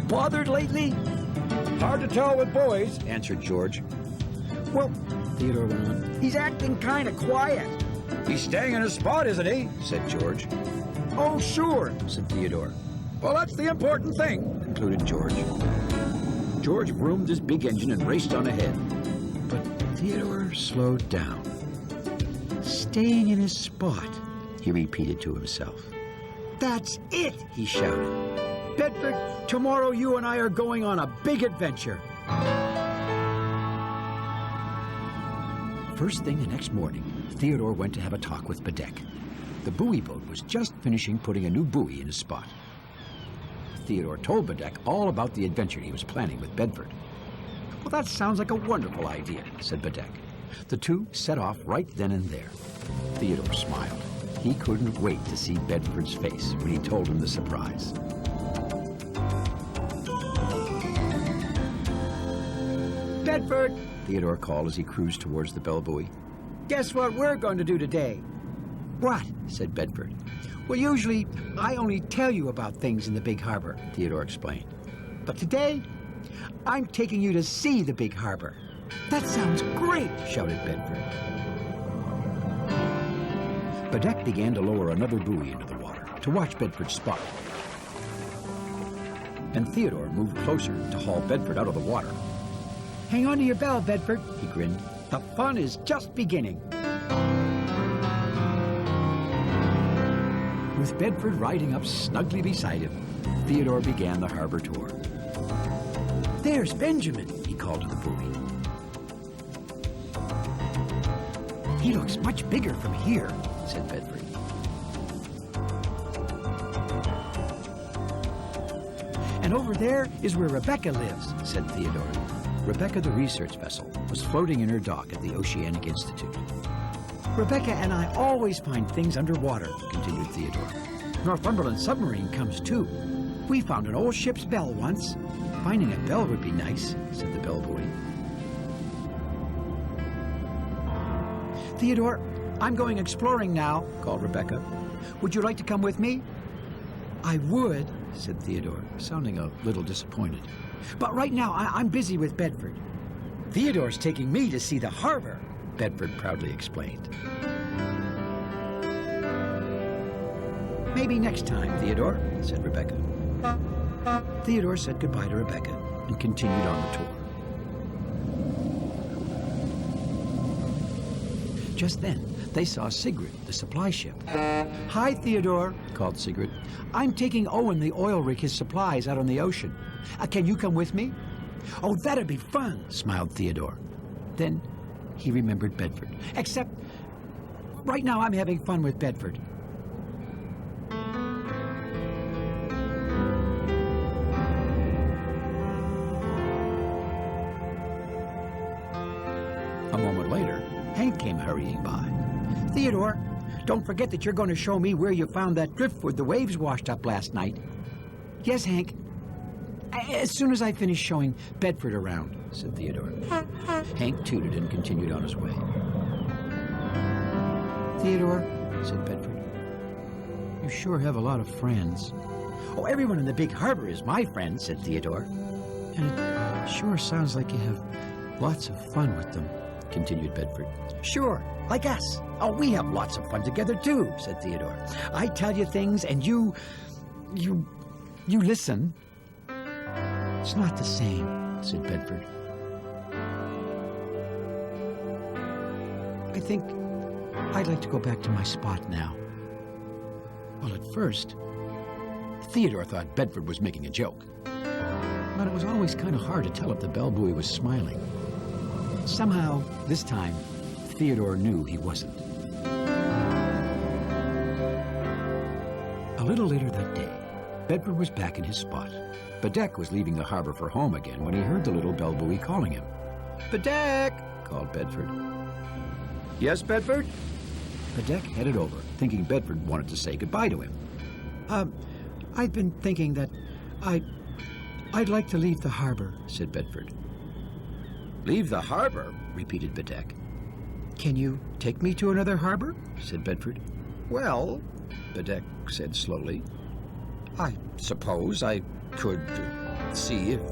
bothered lately?" Hard to tell with boys, answered George. "Well," Theodore went on, "he's acting kind of quiet." He's staying in his spot, isn't he? said George. "Oh, sure," said Theodore. Well, that's the important thing, concluded George. George vroomed his big engine and raced on ahead. But Theodore slowed down. "Staying in his spot," he repeated to himself. "That's it," he shouted. "Bedford, tomorrow you and I are going on a big adventure." First thing the next morning, Theodore went to have a talk with Bedek. The buoy boat was just finishing putting a new buoy in his spot. Theodore told Bedek all about the adventure he was planning with Bedford. "Well, that sounds like a wonderful idea," said Bedek. The two set off right then and there. Theodore smiled. He couldn't wait to see Bedford's face when he told him the surprise. "Bedford," Theodore called as he cruised towards the bell buoy. "Guess what we're going to do today?" "What?" said Bedford. "Well, usually I only tell you about things in the big harbor," Theodore explained. "But today, I'm taking you to see the big harbor." "That sounds great," shouted Bedford. Bedek began to lower another buoy into the water to watch Bedford's spot. And Theodore moved closer to haul Bedford out of the water. "Hang on to your bell, Bedford," he grinned. "The fun is just beginning." With Bedford riding up snugly beside him, Theodore began the harbor tour. "There's Benjamin," he called to the buoy. "He looks much bigger from here," said Bedford. "And over there is where Rebecca lives," said Theodore. Rebecca, the research vessel, was floating in her dock at the Oceanic Institute. "Rebecca and I always find things underwater," continued Theodore. "Northumberland submarine comes too. We found an old ship's bell once. Finding a bell would be nice," said the bellboy. "Theodore, I'm going exploring now," called Rebecca. "Would you like to come with me?" "I would," said Theodore, sounding a little disappointed. "But right now, I'm busy with Bedford." "Theodore's taking me to see the harbor," Bedford proudly explained. "Maybe next time, Theodore," said Rebecca. Theodore said goodbye to Rebecca and continued on the tour. Just then, they saw Sigrid, the supply ship. "Hi, Theodore," called Sigrid. "I'm taking Owen, the oil rig, his supplies out on the ocean. Can you come with me?" "Oh, that'd be fun," smiled Theodore. Then he remembered Bedford. "Except, right now I'm having fun with Bedford." A moment later, Hank came hurrying by. "Theodore, don't forget that you're going to show me where you found that driftwood the waves washed up last night." "Yes, Hank. As soon as I finish showing Bedford around," said Theodore. Hank tooted and continued on his way. "Theodore," said Bedford, "you sure have a lot of friends." "Oh, everyone in the big harbor is my friend," said Theodore. "And it sure sounds like you have lots of fun with them," continued Bedford. "Sure, like us. Oh, we have lots of fun together, too," said Theodore. "I tell you things, and you listen." "It's not the same," said Bedford. "I think I'd like to go back to my spot now." Well, at first, Theodore thought Bedford was making a joke. But it was always kind of hard to tell if the bellbuoy was smiling. Somehow, this time, Theodore knew he wasn't. A little later that day, Bedford was back in his spot. Bedeck was leaving the harbor for home again when he heard the little bellbuoy calling him. "Bedeck!" called Bedford. Yes, Bedford? Bedeck headed over, thinking Bedford wanted to say goodbye to him. I've been thinking that I'd like to leave the harbor," said Bedford. "Leave the harbor?" repeated Bedeck. "Can you take me to another harbor?" said Bedford. "Well," Bedeck said slowly, "I suppose I could see if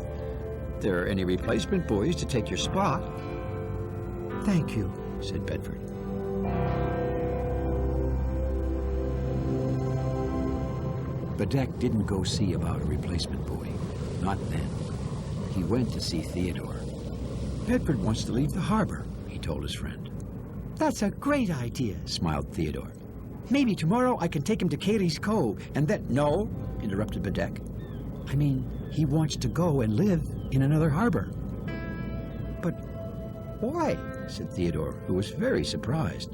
there are any replacement buoys to take your spot." "Thank you," said Bedford. Bedeck didn't go see about a replacement buoy. Not then. He went to see Theodore. "Bedford wants to leave the harbor," he told his friend. "That's a great idea," Smiled Theodore. "Maybe tomorrow I can take him to Cayley's Cove, and then—" "No," interrupted Bedeck. I mean, he wants to go and live in another harbor." "But why?" said Theodore, who was very surprised.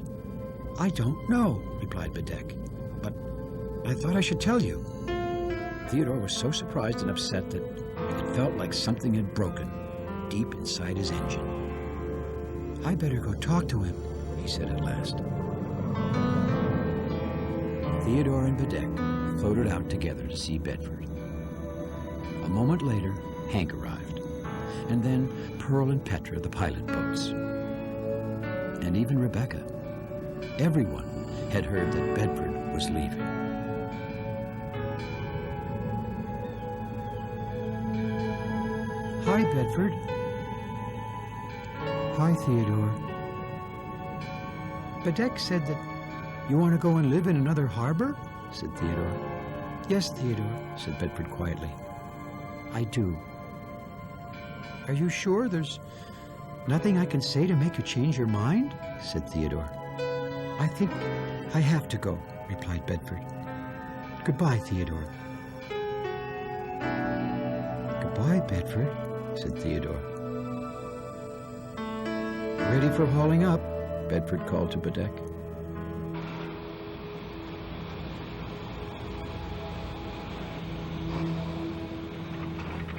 "I don't know," replied Bedeck. "But I thought I should tell you." Theodore was so surprised and upset that it felt like something had broken deep inside his engine. "I better go talk to him," he said at last. Theodore and Bedeck floated out together to see Bedford. A moment later, Hank arrived, and then Pearl and Petra, the pilot boats. And even Rebecca. Everyone had heard that Bedford was leaving. "Hi, Bedford." "Hi, Theodore." "Bedeck said that you want to go and live in another harbor?" said Theodore. "Yes, Theodore," said Bedford quietly. "I do." "Are you sure there's nothing I can say to make you change your mind?" said Theodore. "I think I have to go," replied Bedford. "Goodbye, Theodore." "Goodbye, Bedford," said Theodore. "Ready for hauling up?" Bedford called to Bedeck.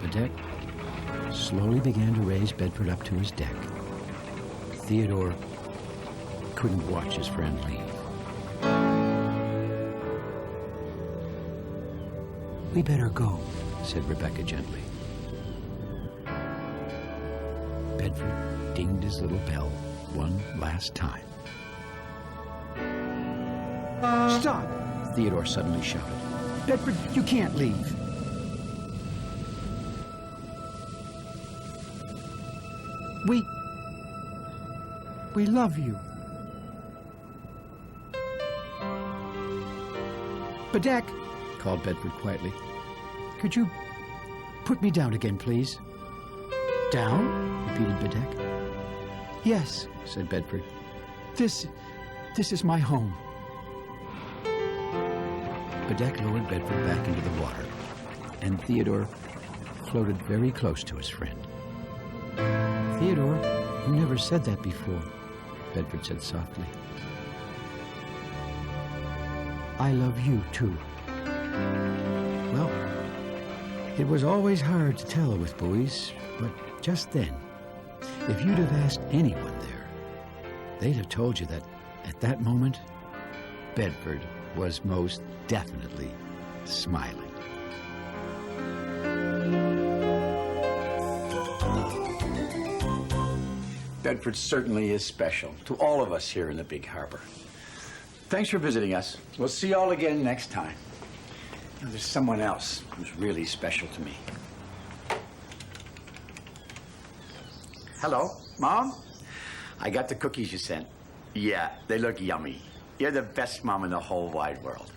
Bedeck slowly began to raise Bedford up to his deck. Theodore couldn't watch his friend leave. "We better go," said Rebecca gently. Bedford dinged his little bell one last time. "Stop!" Theodore suddenly shouted. "Bedford, you can't leave." We love you." "Bedeck," called Bedford quietly. "Could you put me down again, please?" "Down?" repeated Bedeck. "Yes," said Bedford. This This is my home. Bedeck lowered Bedford back into the water, and Theodore floated very close to his friend. Theodore, you never said that before, Bedford said softly. I love you, too. Well, it was always hard to tell with buoys, but just then, if you'd have asked anyone there, they'd have told you that at that moment, Bedford was most definitely smiling. Bedford certainly is special to all of us here in the Big Harbor. Thanks for visiting us. We'll see you all again next time. Now, there's someone else who's really special to me. Hello, Mom? I got the cookies you sent. Yeah, they look yummy. You're the best mom in the whole wide world.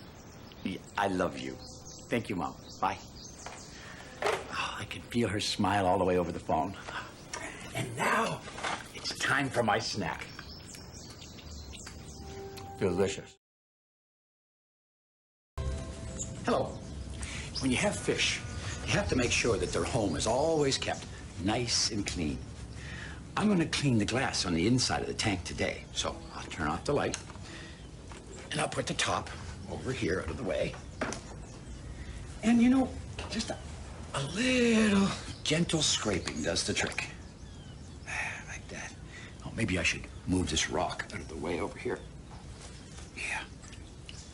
I love you. Thank you, Mom. Bye. Oh, I can feel her smile all the way over the phone. And now, it's time for my snack. Delicious. Hello. When you have fish, you have to make sure that their home is always kept nice and clean. I'm going to clean the glass on the inside of the tank today, so I'll turn off the light, and I'll put the top over here out of the way. And, you know, just a little gentle scraping does the trick. Like that. Oh, maybe I should move this rock out of the way over here. Yeah.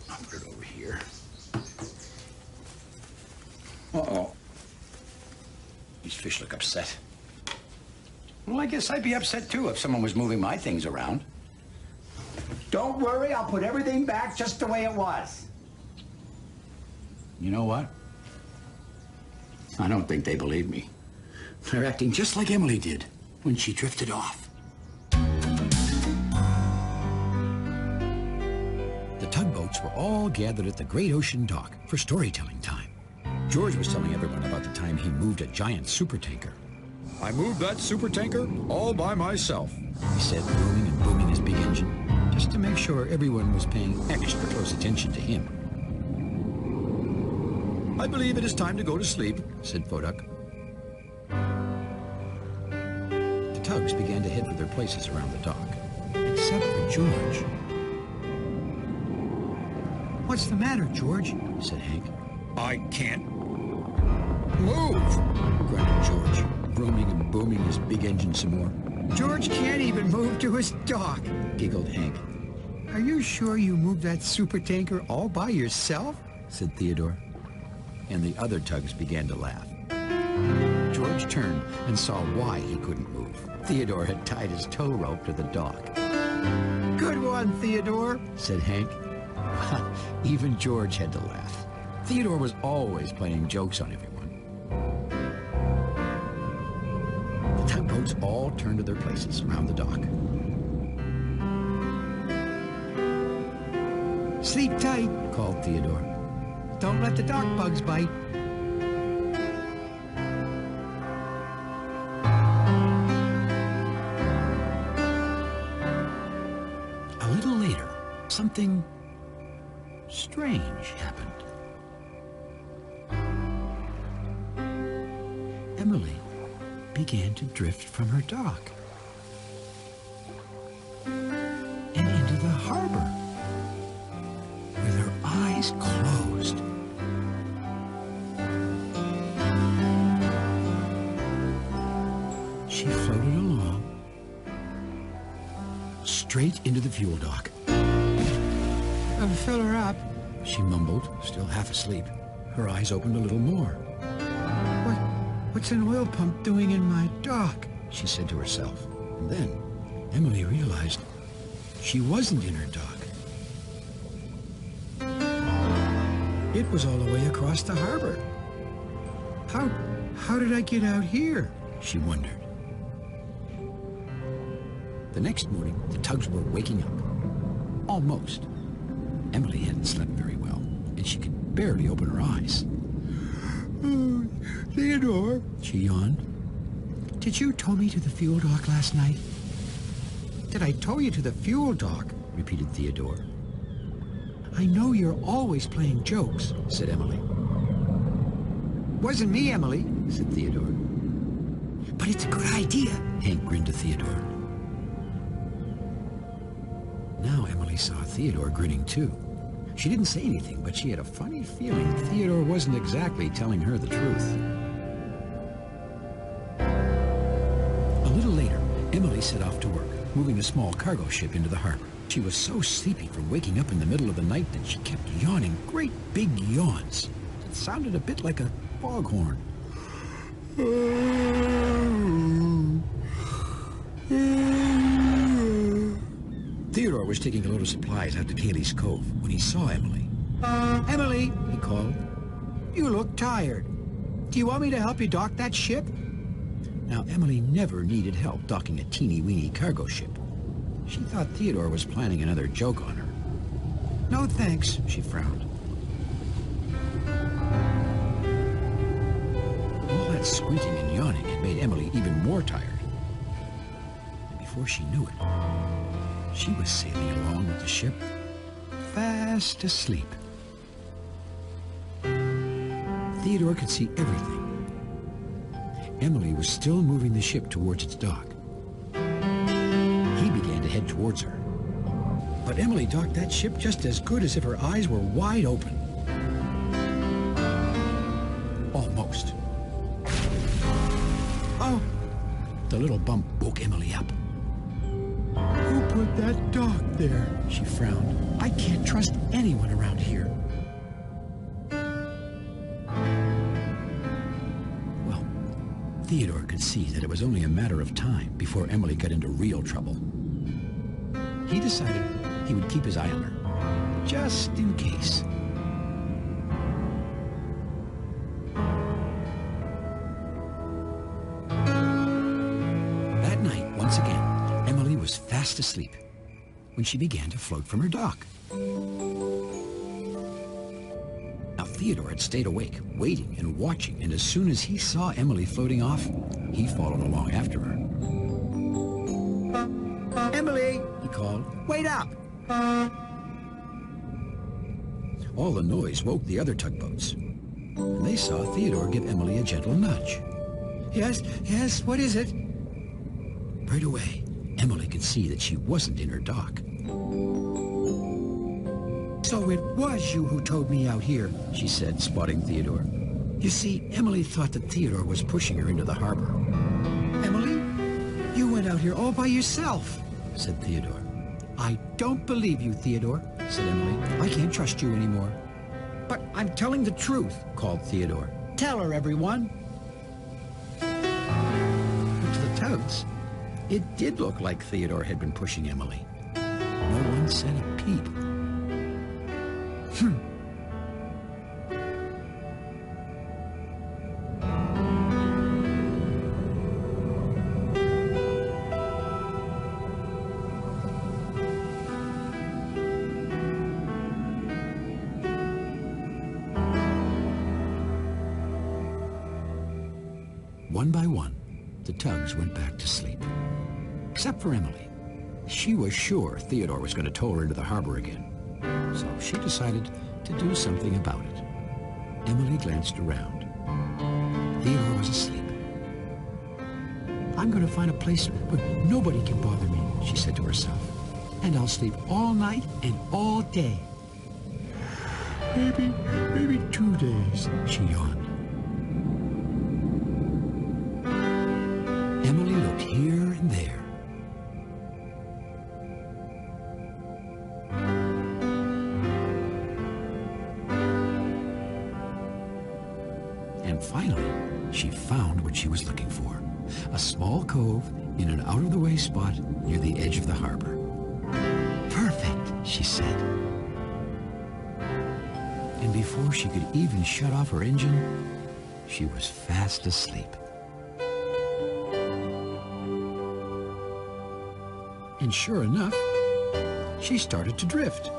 I'll put it over here. Uh-oh. These fish look upset. Well, I guess I'd be upset, too, if someone was moving my things around. Don't worry, I'll put everything back just the way it was. You know what? I don't think they believe me. They're acting just like Emily did when she drifted off. The tugboats were all gathered at the great ocean dock for storytelling time. George was telling everyone about the time he moved a giant supertanker. I moved that supertanker all by myself. He said, booming and booming his big engine, just to make sure everyone was paying extra close attention to him. I believe it is time to go to sleep, said Foduck. The tugs began to head for their places around the dock, except for George. What's the matter, George? Said Hank. I can't move, grunted George, booming and booming his big engine some more. George can't even move to his dock, giggled Hank. Are you sure you moved that supertanker all by yourself? Said Theodore. And the other tugs began to laugh. George turned and saw why he couldn't move. Theodore had tied his tow rope to the dock. Good one, Theodore, said Hank. Even George had to laugh. Theodore was always playing jokes on everyone. The tugboats all turned to their places around the dock. Sleep tight, called Theodore. Don't let the dock bugs bite. A little later, something strange happened. Emily began to drift from her dock and into the harbor with her eyes closed. She floated along straight into the fuel dock. Fill her up, she mumbled, still half asleep. Her eyes opened a little more. What's an oil pump doing in my dock? She said to herself. And then Emily realized she wasn't in her dock. It was all the way across the harbor. How did I get out here? She wondered. The next morning, the tugs were waking up. Almost. Emily hadn't slept very well, and she could barely open her eyes. Oh, Theodore, she yawned. Did you tow me to the fuel dock last night? Did I tow you to the fuel dock? repeated Theodore. I know you're always playing jokes, said Emily. Wasn't me, Emily, said Theodore. But it's a good idea, Hank grinned to Theodore. Now Emily saw Theodore grinning too. She didn't say anything, but she had a funny feeling Theodore wasn't exactly telling her the truth. A little later, Emily set off to work, moving a small cargo ship into the harbor. She was so sleepy from waking up in the middle of the night that she kept yawning great big yawns. It sounded a bit like a foghorn. Theodore was taking a load of supplies out to Cayley's Cove when he saw Emily. Emily, he called, you look tired. Do you want me to help you dock that ship? Now, Emily never needed help docking a teeny-weeny cargo ship. She thought Theodore was planning another joke on her. No thanks, she frowned. All that squinting and yawning had made Emily even more tired. And before she knew it, she was sailing along with the ship, fast asleep. Theodore could see everything. Emily was still moving the ship towards its dock. He began to head towards her. But Emily docked that ship just as good as if her eyes were wide open. Almost. Oh! The little bump woke Emily up. Who put that dock there? She frowned. I can't trust anyone around here. Well, Theodore could see that it was only a matter of time before Emily got into real trouble. He decided he would keep his eye on her, just in case. That night, once again, Emily was fast asleep when she began to float from her dock. Now, Theodore had stayed awake, waiting and watching, and as soon as he saw Emily floating off, he followed along after her. Emily, he called, wait up! All the noise woke the other tugboats, and they saw Theodore give Emily a gentle nudge. Yes, what is it? Right away, Emily could see that she wasn't in her dock. So it was you who towed me out here, she said, spotting Theodore. You see, Emily thought that Theodore was pushing her into the harbor. Emily, you went out here all by yourself, said Theodore. I don't believe you, Theodore, said Emily. I can't trust you anymore. But I'm telling the truth, called Theodore. Tell her, everyone. But to the Tugs, it did look like Theodore had been pushing Emily. No one said a peep. One by one, the Tugs went back to sleep. Except for Emily. She was sure Theodore was going to tow her into the harbor again. So she decided to do something about it. Emily glanced around. Theodore was asleep. I'm going to find a place where nobody can bother me, she said to herself. And I'll sleep all night and all day. Maybe 2 days, she yawned. Emily looked here and there. And finally, she found what she was looking for. A small cove in an out-of-the-way spot near the edge of the harbor. Perfect, she said. And before she could even shut off her engine, she was fast asleep. And sure enough, she started to drift.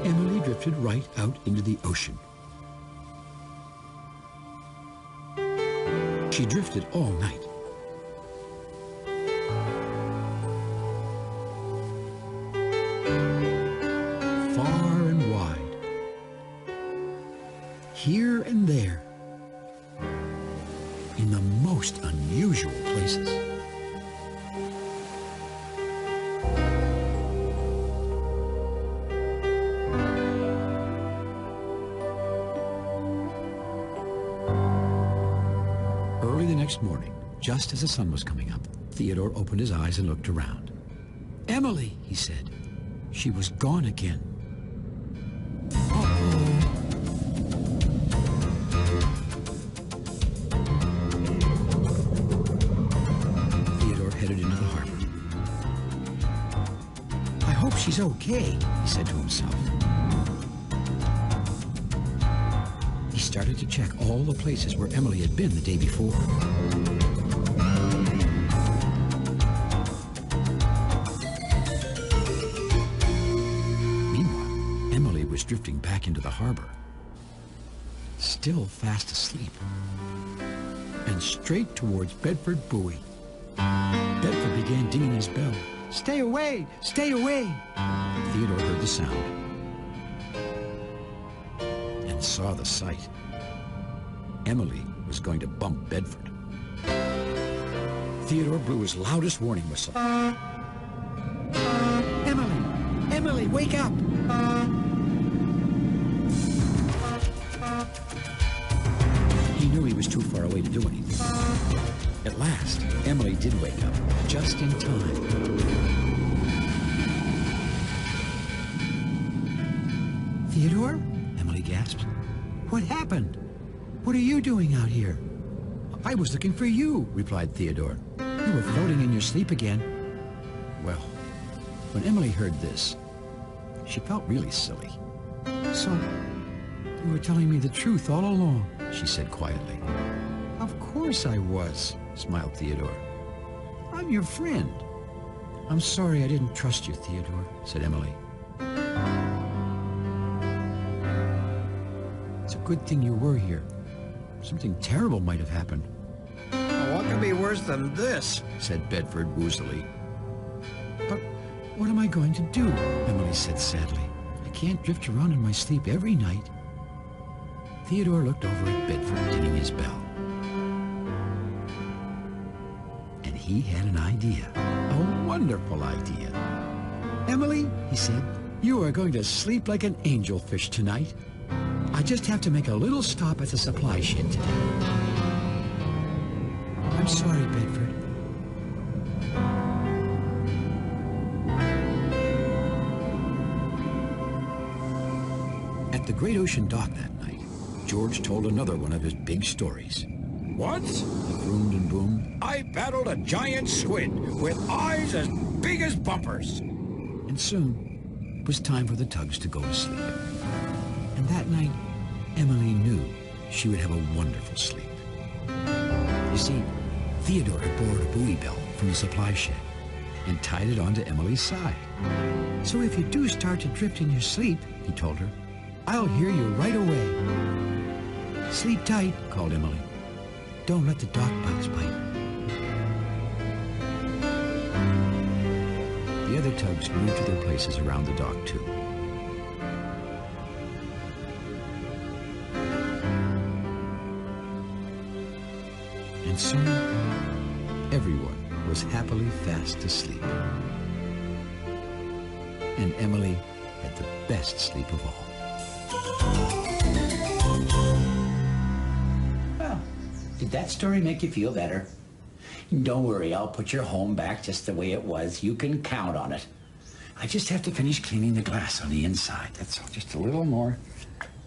Emily drifted right out into the ocean. She She drifted all night. Far and wide. Here and there. In the most unusual places. Early the next morning, just as the sun was coming up, Theodore opened his eyes and looked around. "Emily," he said. She was gone again. Theodore headed into the harbor. "I hope she's okay," he said to himself. He started to check all the places where Emily had been the day before. Meanwhile, Emily was drifting back into the harbor, still fast asleep, and straight towards Bedford Buoy. Bedford began dinging his bell. "Stay away! Stay away!" Theodore heard the sound and saw the sight. Emily was going to bump Bedford. Theodore blew his loudest warning whistle. "Emily! Emily, wake up!" He knew he was too far away to do anything. At last, Emily did wake up, just in time. "Theodore?" Emily gasped. "What happened? What are you doing out here?" "I was looking for you," replied Theodore. "You were floating in your sleep again." Well, when Emily heard this, she felt really silly. "So, you were telling me the truth all along," she said quietly. "Of course I was," smiled Theodore. "I'm your friend." "I'm sorry I didn't trust you, Theodore," said Emily. "It's a good thing you were here. Something terrible might have happened." What could be worse than this? said Bedford woozily. "But what am I going to do?" Emily said sadly. "I can't drift around in my sleep every night." Theodore looked over at Bedford dinging his bell. And he had an idea, a wonderful idea. "Emily," he said, "you are going to sleep like an angelfish tonight. I just have to make a little stop at the supply shed today." "I'm sorry, Bedford." At the Great Ocean Dock that night, George told another one of his big stories. Once, He boomed and boomed, I battled a giant squid with eyes as big as bumpers. and soon it was time for the Tugs to go to sleep. And that night, Emily knew she would have a wonderful sleep. You see, Theodore had borrowed a buoy bell from the supply shed and tied it onto Emily's side. "So if you do start to drift in your sleep," he told her, "I'll hear you right away." "Sleep tight," called Emily. "Don't let the dock bugs bite." The other Tugs moved to their places around the dock, too. And soon, everyone was happily fast asleep. And Emily had the best sleep of all. Well, did that story make you feel better? Don't worry, I'll put your home back just the way it was. You can count on it. I just have to finish cleaning the glass on the inside. That's all. Just a little more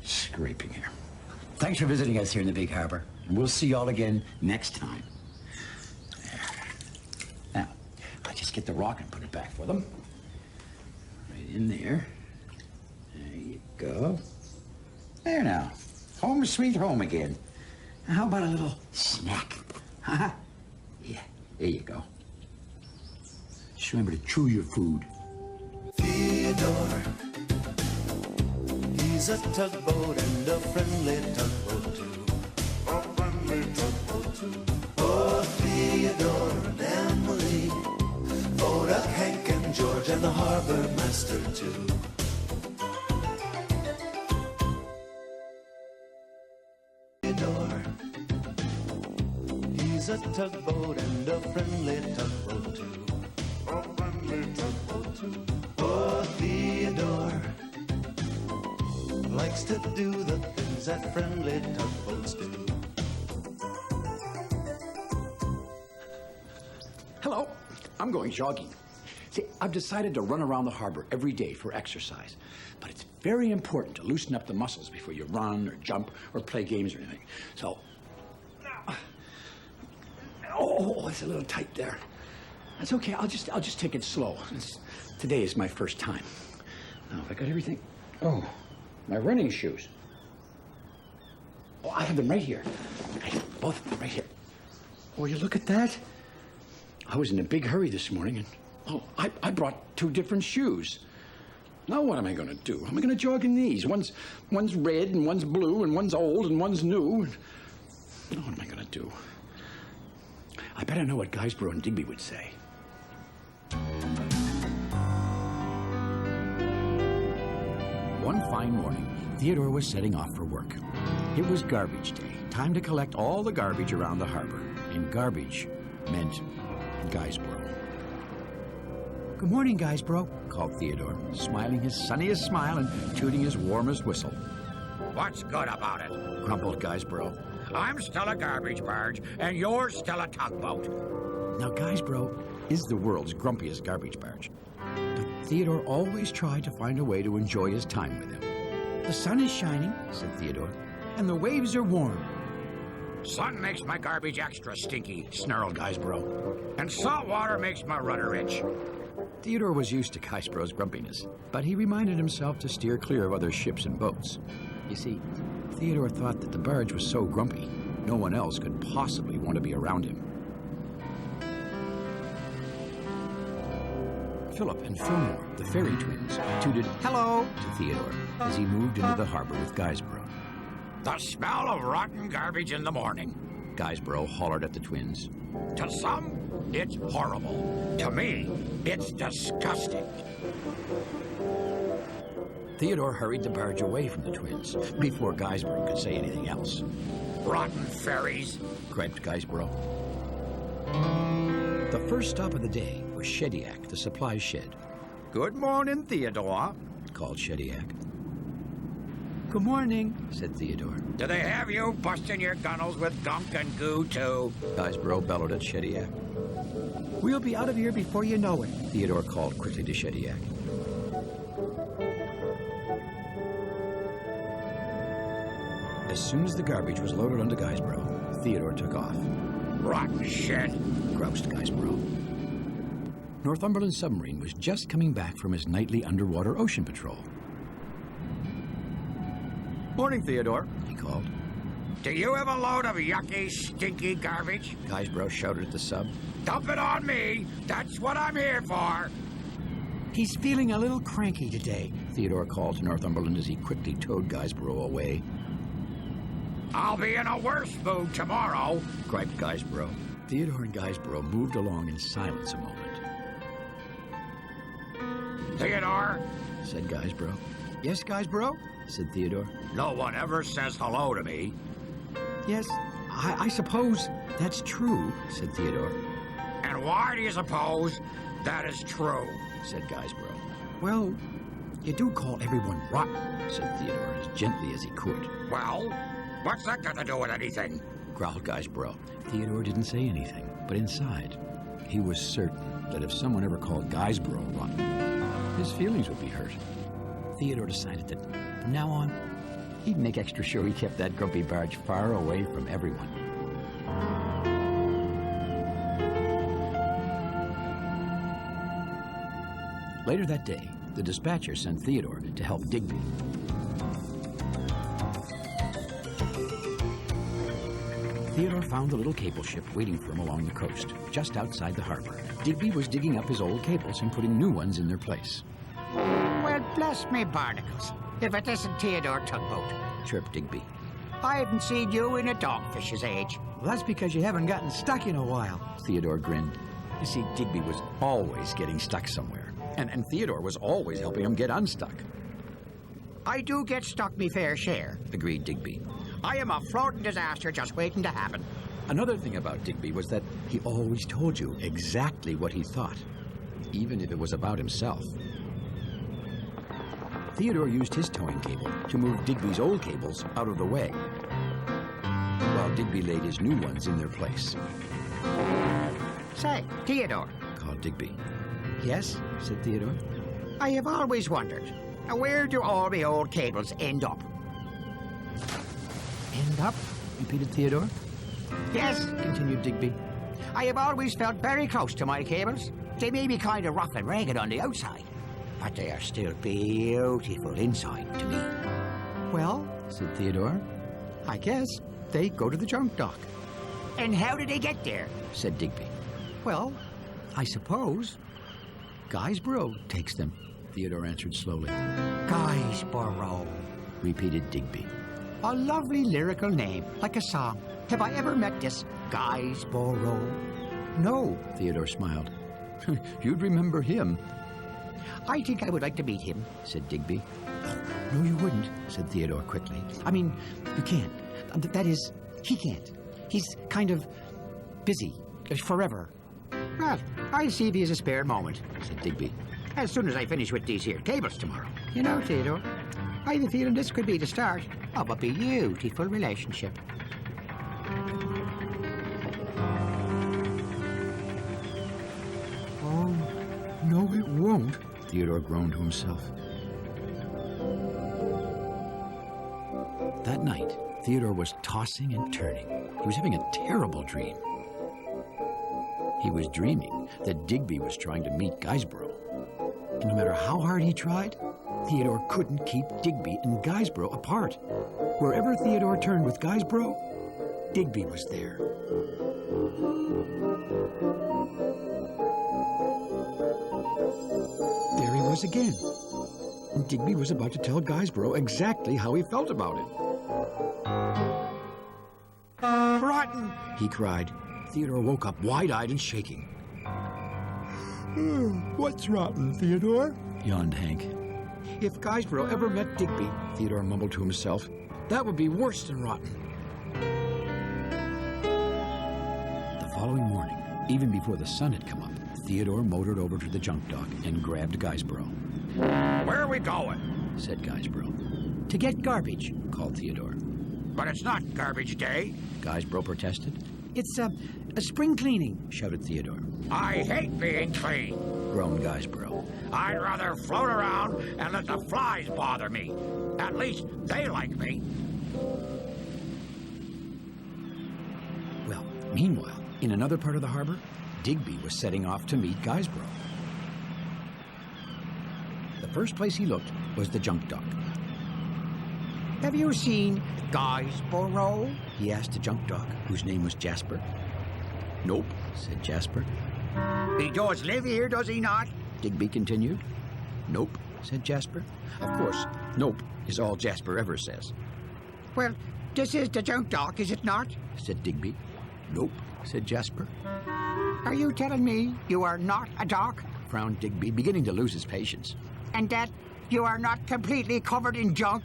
scraping here. Thanks for visiting us here in the Big Harbor. And we'll see you all again next time. There. Now, I'll just get the rock and put it back for them. Right in there. There you go. There now. Home sweet home again. Now, how about a little snack? Huh? Yeah, there you go. Just remember to chew your food. Theodore, he's a tugboat and a friendly tugboat too. A friendly tugboat too. For Theodore and Emily, for Doug, Hank and George and the harbor master too. Theodore, he's a tugboat and a friendly tugboat too. A friendly tugboat too. For Theodore likes to do the things that friendly tugboats do. Hello, I'm going jogging. See, I've decided to run around the harbor every day for exercise. But it's very important to loosen up the muscles before you run or jump or play games or anything. So, oh, it's a little tight there. That's okay, I'll just take it slow. Today is my first time. Now, have I got everything? Oh, my running shoes. Oh, I have them right here. I have both of them right here. Oh, you look at that? I was in a big hurry this morning, and I brought 2 different shoes. Now what am I going to do? Am I going to jog in these? One's red, and one's blue, and one's old, and one's new. Now what am I going to do? I bet I know what Guysborough and Digby would say. One fine morning, Theodore was setting off for work. It was garbage day, time to collect all the garbage around the harbor. And garbage meant Guysborough. Good morning, Guysborough, called Theodore, smiling his sunniest smile and tooting his warmest whistle. What's good about it? Grumbled Guysborough. I'm still a garbage barge, and you're still a tugboat. Now, Guysborough is the world's grumpiest garbage barge. But Theodore always tried to find a way to enjoy his time with him. The sun is shining, said Theodore, and the waves are warm. Sun makes my garbage extra stinky, snarled Guysborough. and salt water makes my rudder itch. Theodore was used to Guysborough's grumpiness, but he reminded himself to steer clear of other ships and boats. You see, Theodore thought that the barge was so grumpy, no one else could possibly want to be around him. Phillip and Fillmore, the Ferry twins, tooted hello to Theodore as he moved into the harbor with Guysborough. The smell of rotten garbage in the morning. Guysborough hollered at the twins. To some, it's horrible. To me, it's disgusting. Theodore hurried the barge away from the twins before Guysborough could say anything else. Rotten ferries, griped Guysborough. The first stop of the day was Shediac, the supply shed. Good morning, Theodore, called Shediac. Good morning, said Theodore. Do they have you busting your gunnels with gunk and goo, too? Guysborough bellowed at Shediac. We'll be out of here before you know it, Theodore called quickly to Shediac. As soon as the garbage was loaded onto Guysborough, Theodore took off. Rotten shit, groused Guysborough. Northumberland's submarine was just coming back from his nightly underwater ocean patrol. Morning, Theodore, he called. Do you have a load of yucky, stinky garbage? Guysborough shouted at the sub. Dump it on me. That's what I'm here for. He's feeling a little cranky today, Theodore called to Northumberland as he quickly towed Guysborough away. I'll be in a worse mood tomorrow, griped Guysborough. Theodore and Guysborough moved along in silence a moment. Theodore, said Guysborough. Yes, Guysborough, said Theodore. No one ever says hello to me. Yes, I suppose that's true, said Theodore. And why do you suppose that is true? said Guysborough. Well, you do call everyone rotten, said Theodore as gently as he could. Well, what's that got to do with anything? growled Guysborough. Theodore didn't say anything, but inside, he was certain that if someone ever called Guysborough rotten, his feelings would be hurt. Theodore decided that from now on, he'd make extra sure he kept that grumpy barge far away from everyone. Later that day, the dispatcher sent Theodore to help Digby. Theodore found the little cable ship waiting for him along the coast, just outside the harbor. Digby was digging up his old cables and putting new ones in their place. Well, bless me barnacles, if it isn't Theodore Tugboat. Chirped Digby. I haven't seen you in a dogfish's age. Well, that's because you haven't gotten stuck in a while. Theodore grinned. You see, Digby was always getting stuck somewhere. And Theodore was always helping him get unstuck. I do get stuck me fair share, Agreed Digby. I am a floating disaster just waiting to happen. Another thing about Digby was that he always told you exactly what he thought, even if it was about himself. Theodore used his towing cable to move Digby's old cables out of the way, while Digby laid his new ones in their place. Say, Theodore. Called Digby. Yes, said Theodore. I have always wondered, where do all the old cables end up? End up? Repeated Theodore. Yes, Continued Digby. I have always felt very close to my cables. They may be kind of rough and ragged on the outside, but they are still beautiful inside to me. Well, said Theodore, I guess they go to the junk dock. And how did they get there? Said Digby. Well, I suppose Burrow takes them, Theodore answered slowly. Burrow, Repeated Digby. a lovely lyrical name, like a song. Have I ever met this Burrow? No, Theodore smiled. You'd remember him, I think I would like to meet him. said Digby. No, you wouldn't, said Theodore quickly. I mean, you can't. That is, he can't. He's kind of busy, forever, Well, I'll see if he has a spare moment, said Digby. as soon as I finish with these here cables tomorrow. You know, Theodore, I have a feeling this could be the start of a beautiful relationship. Oh, no, it won't, Theodore groaned to himself. That night, Theodore was tossing and turning. He was having a terrible dream. He was dreaming that Digby was trying to meet Burrow. And no matter how hard he tried, Theodore couldn't keep Digby and Burrow apart. Wherever Theodore turned with Burrow, Digby was there. There he was again. And Digby was about to tell Burrow exactly how he felt about it. Rotten! He cried. Theodore woke up wide-eyed and shaking. What's rotten, Theodore? Yawned Hank. If Burrow ever met Digby, Theodore mumbled to himself, that would be worse than rotten. The following morning, even before the sun had come up, Theodore motored over to the junk dock and grabbed Burrow. Where are we going? Said Burrow. To get garbage, called Theodore. But it's not garbage day. Burrow protested. It's a spring cleaning, shouted Theodore. I hate being clean. Groaned Burrow. I'd rather float around and let the flies bother me. At least they like me. Well, meanwhile, in another part of the harbor, Digby was setting off to meet Burrow. The first place he looked was the junk dock. Have you seen Burrow? He asked the junk dock, whose name was Jasper. Nope, said Jasper. He does live here, does he not? Digby continued. Nope, said Jasper. Of course, nope is all Jasper ever says, Well, this is the junk dock, is it not? said Digby. Nope, said Jasper. Are you telling me you are not a dock, Frowned Digby, beginning to lose his patience. and that you are not completely covered in junk?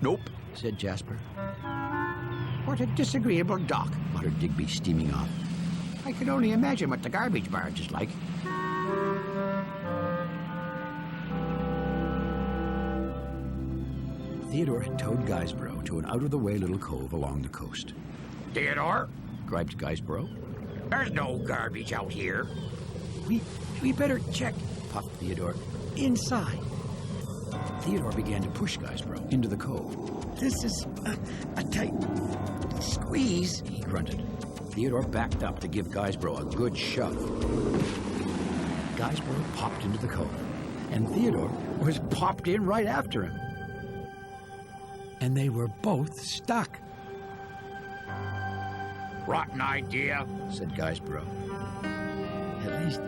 Nope, said Jasper. What a disagreeable dock. Muttered Digby, steaming off. I can only imagine what the garbage barge is like. Theodore had towed Burrow to an out-of-the-way little cove along the coast. Theodore, Griped Burrow. there's no garbage out here. We better check, puffed Theodore. Inside. Theodore began to push Burrow into the cove. This is a tight squeeze. He grunted. Theodore backed up to give Burrow a good shove. Burrow popped into the cove, and Theodore was popped in right after him. And they were both stuck, Rotten idea. said Burrow. At least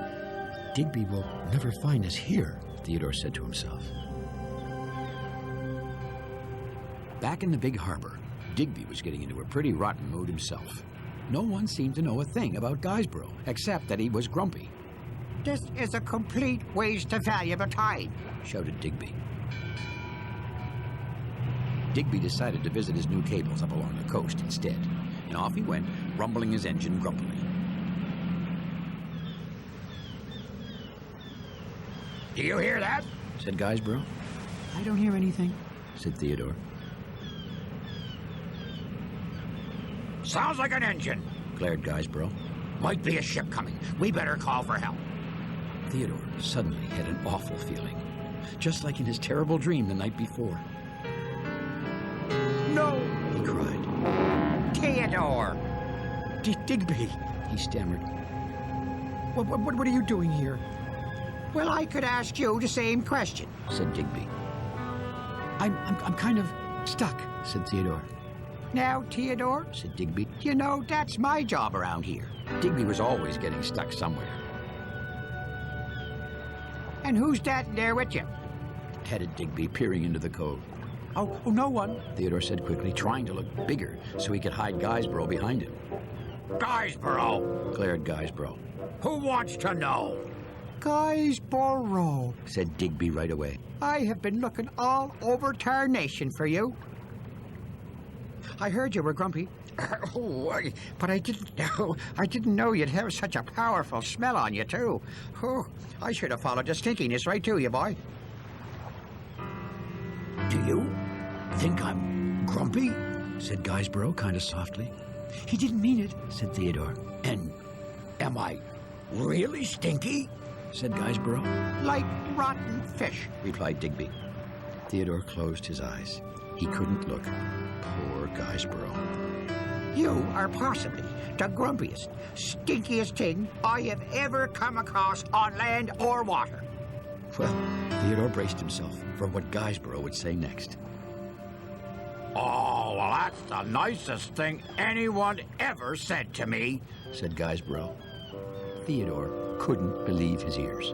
Digby will never find us here, Theodore said to himself. Back in the big harbor, Digby was getting into a pretty rotten mood himself. No one seemed to know a thing about Guysborough, except that he was grumpy. This is a complete waste of valuable time, shouted Digby. Digby decided to visit his new cables up along the coast instead, and off he went, rumbling his engine grumpily. Do you hear that? Said Guysborough. I don't hear anything, said Theodore. Sounds like an engine, glared Guysborough. Might be a ship coming. We better call for help. Theodore suddenly had an awful feeling, just like in his terrible dream the night before. No, he cried. Theodore! Digby, he stammered. What are you doing here? Well, I could ask you the same question, said Digby. I'm kind of stuck, said Theodore. Now, Theodore, said Digby, you know, that's my job around here. Digby was always getting stuck somewhere. And who's that there with you? Headed Digby, peering into the cove. Oh, no one, Theodore said quickly, trying to look bigger so he could hide Guysborough behind him. Guysborough, glared Guysborough. Who wants to know? Guysborough, said Digby right away. I have been looking all over tarnation for you. I heard you were grumpy, but I didn't know you'd have such a powerful smell on you, too. Oh, I should have followed the stinkiness right to you, boy. Do you think I'm grumpy? Said Guysborough kind of softly. He didn't mean it, said Theodore. And am I really stinky? Said Guysborough. Like rotten fish, replied Digby. Theodore closed his eyes. He couldn't look. Poor Guysborough. You are possibly the grumpiest, stinkiest thing I have ever come across on land or water. Well, Theodore braced himself for what Guysborough would say next. Oh, well, that's the nicest thing anyone ever said to me, said Guysborough. Theodore couldn't believe his ears.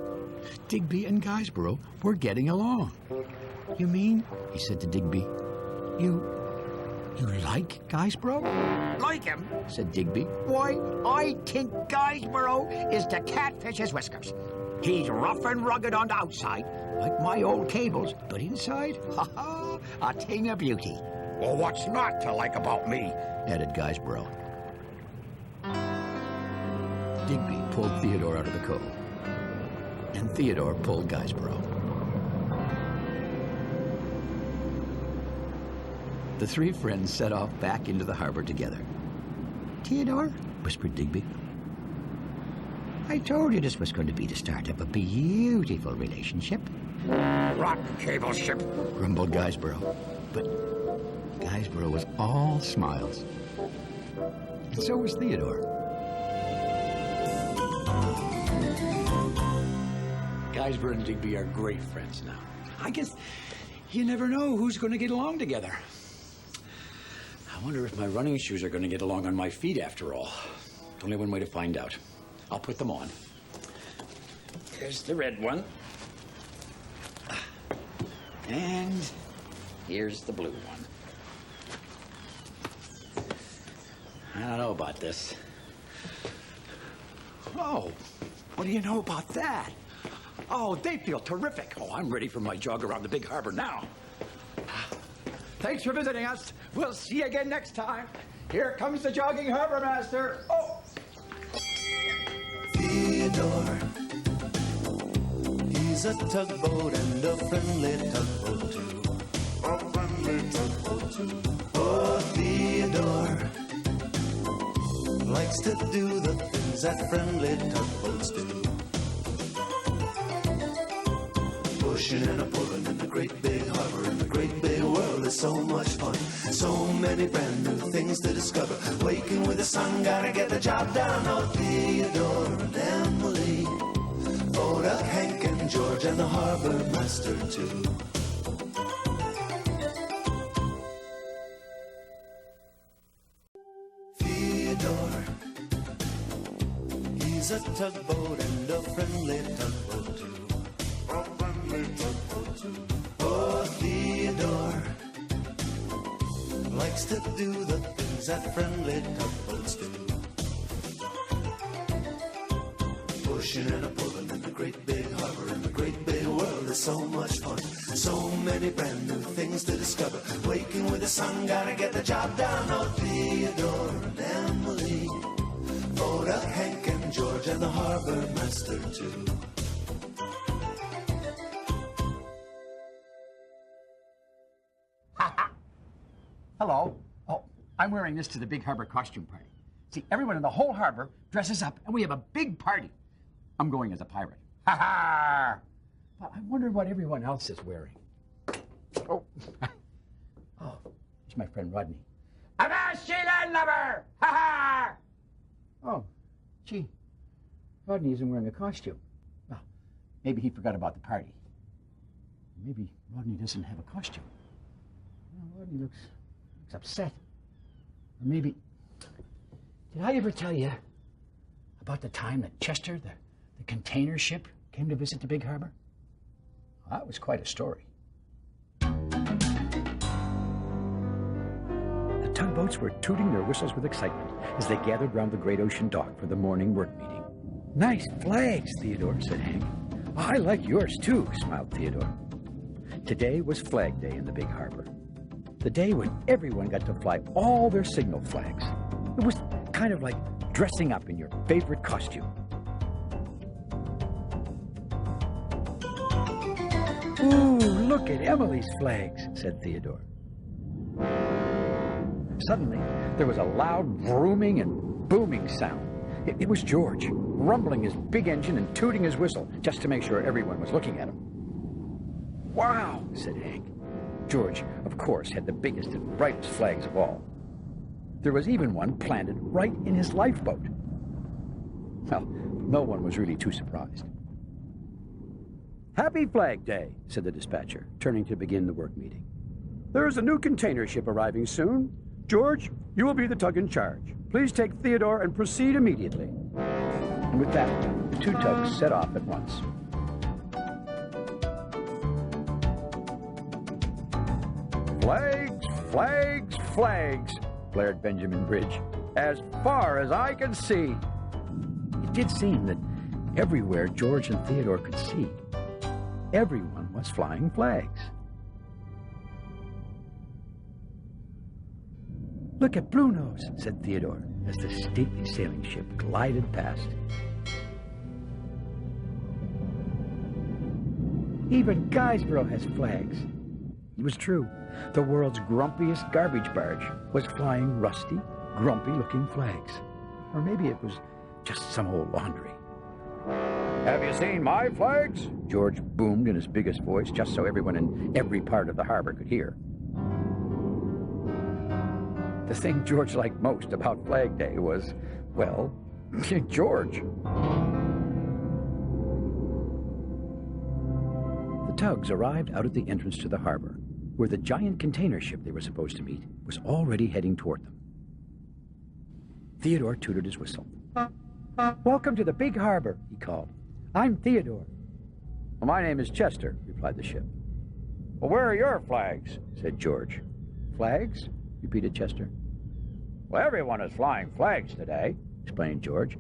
Digby and Guysborough were getting along. You mean, he said to Digby, you like Guysborough? Like him? Said Digby. Why, I think Guysborough is the catfish's whiskers. He's rough and rugged on the outside, like my old cables, but inside, ha-ha, a thing of beauty. Well, what's not to like about me? Added Guysborough. Digby pulled Theodore out of the cove, and Theodore pulled Guysborough. The three friends set off back into the harbor together. Theodore, whispered Digby, I told you this was going to be the start of a beautiful relationship. Rotten cable ship, grumbled Guysborough. But Guysborough was all smiles. And so was Theodore. Guysborough and Digby are great friends now. I guess you never know who's going to get along together. I wonder if my running shoes are going to get along on my feet after all. Only one way to find out. I'll put them on. Here's the red one. And here's the blue one. I don't know about this. Oh, what do you know about that? Oh, they feel terrific. Oh, I'm ready for my jog around the big harbor now. Thanks for visiting us. We'll see you again next time. Here comes the jogging harbor master. Oh! Theodore, he's a tugboat and a friendly tugboat too. A friendly tugboat too. Oh, Theodore likes to do the things that friendly tugboats do. Pushing and a pulling in the great big harbor, in the great big world is so much fun. So many brand new things to discover. Waking with the sun, gotta get the job done. Oh, Theodore and Emily, Oda, Hank and George and the harbor master too. Theodore, he's a tugboat and a friendly tugboat too. Oh, Theodore likes likes to do the things that friendly tugboats do. Pushing and a pulling in the great big harbor, in the great big world is so much fun. So many brand new things to discover. Waking with the sun, gotta get the job done. Oh, Theodore and Emily, Oda, Hank and George, and the harbor master too. Hello. Oh, I'm wearing this to the big harbor costume party. See, everyone in the whole harbor dresses up, and we have a big party. I'm going as a pirate. Ha ha! But I wonder what everyone else is wearing. Oh, oh, it's my friend Rodney. Avast, ye landlubber! Ha ha! Oh, gee, Rodney isn't wearing a costume. Well, maybe he forgot about the party. Maybe Rodney doesn't have a costume. Well, Rodney looks upset. Or maybe... Did I ever tell you about the time that Chester, the container ship, came to visit the big harbor? Well, that was quite a story. The tugboats were tooting their whistles with excitement as they gathered round the great ocean dock for the morning work meeting. Nice flags, Theodore, said Hank. Oh, I like yours too, smiled Theodore. Today was Flag Day in the big harbor. The day when everyone got to fly all their signal flags. It was kind of like dressing up in your favorite costume. Ooh, look at Emily's flags, said Theodore. Suddenly, there was a loud vrooming and booming sound. It was George, rumbling his big engine and tooting his whistle just to make sure everyone was looking at him. Wow, said Hank. George, of course, had the biggest and brightest flags of all. There was even one planted right in his lifeboat. Well, no one was really too surprised. Happy Flag Day, said the dispatcher, turning to begin the work meeting. There's a new container ship arriving soon. George, you will be the tug in charge. Please take Theodore and proceed immediately. And with that, the two tugs set off at once. Flags, flags, flags, blared Benjamin Bridge, as far as I can see. It did seem that everywhere George and Theodore could see, everyone was flying flags. Look at Bluenose, said Theodore, as the stately sailing ship glided past. Even Guysborough has flags. It was true. The world's grumpiest garbage barge was flying rusty, grumpy-looking flags. Or maybe it was just some old laundry. Have you seen my flags? George boomed in his biggest voice, just so everyone in every part of the harbor could hear. The thing George liked most about Flag Day was, well, George. The tugs arrived out at the entrance to the harbor, where the giant container ship they were supposed to meet was already heading toward them. Theodore tooted his whistle. Welcome to the big harbor, he called. I'm Theodore. Well, my name is Chester, replied the ship. Well, where are your flags? Said George. Flags? Repeated Chester. Well, everyone is flying flags today, explained George.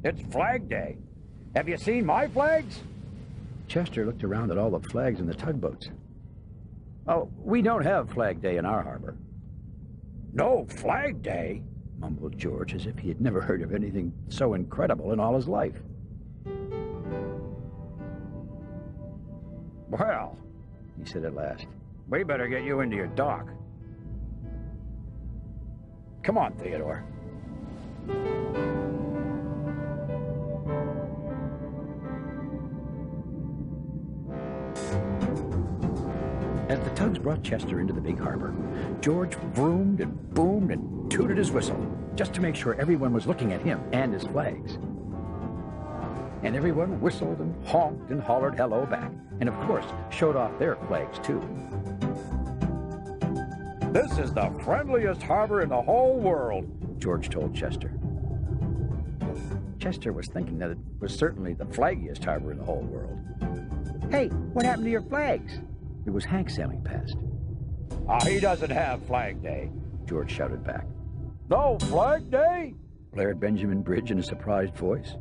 It's Flag Day. Have you seen my flags? Chester looked around at all the flags in the tugboats. Oh, we don't have Flag Day in our harbor. No Flag Day? Mumbled George, as if he had never heard of anything so incredible in all his life. Well, he said at last, we better get you into your dock. Come on, Theodore. As the tugs brought Chester into the big harbor, George vroomed and boomed and tooted his whistle, just to make sure everyone was looking at him and his flags. And everyone whistled and honked and hollered hello back, and of course showed off their flags too. This is the friendliest harbor in the whole world, George told Chester. Chester was thinking that it was certainly the flaggiest harbor in the whole world. Hey, what happened to your flags? It was Hank sailing past. He doesn't have Flag Day. George shouted back. No Flag Day? Blared Benjamin Bridge in a surprised voice.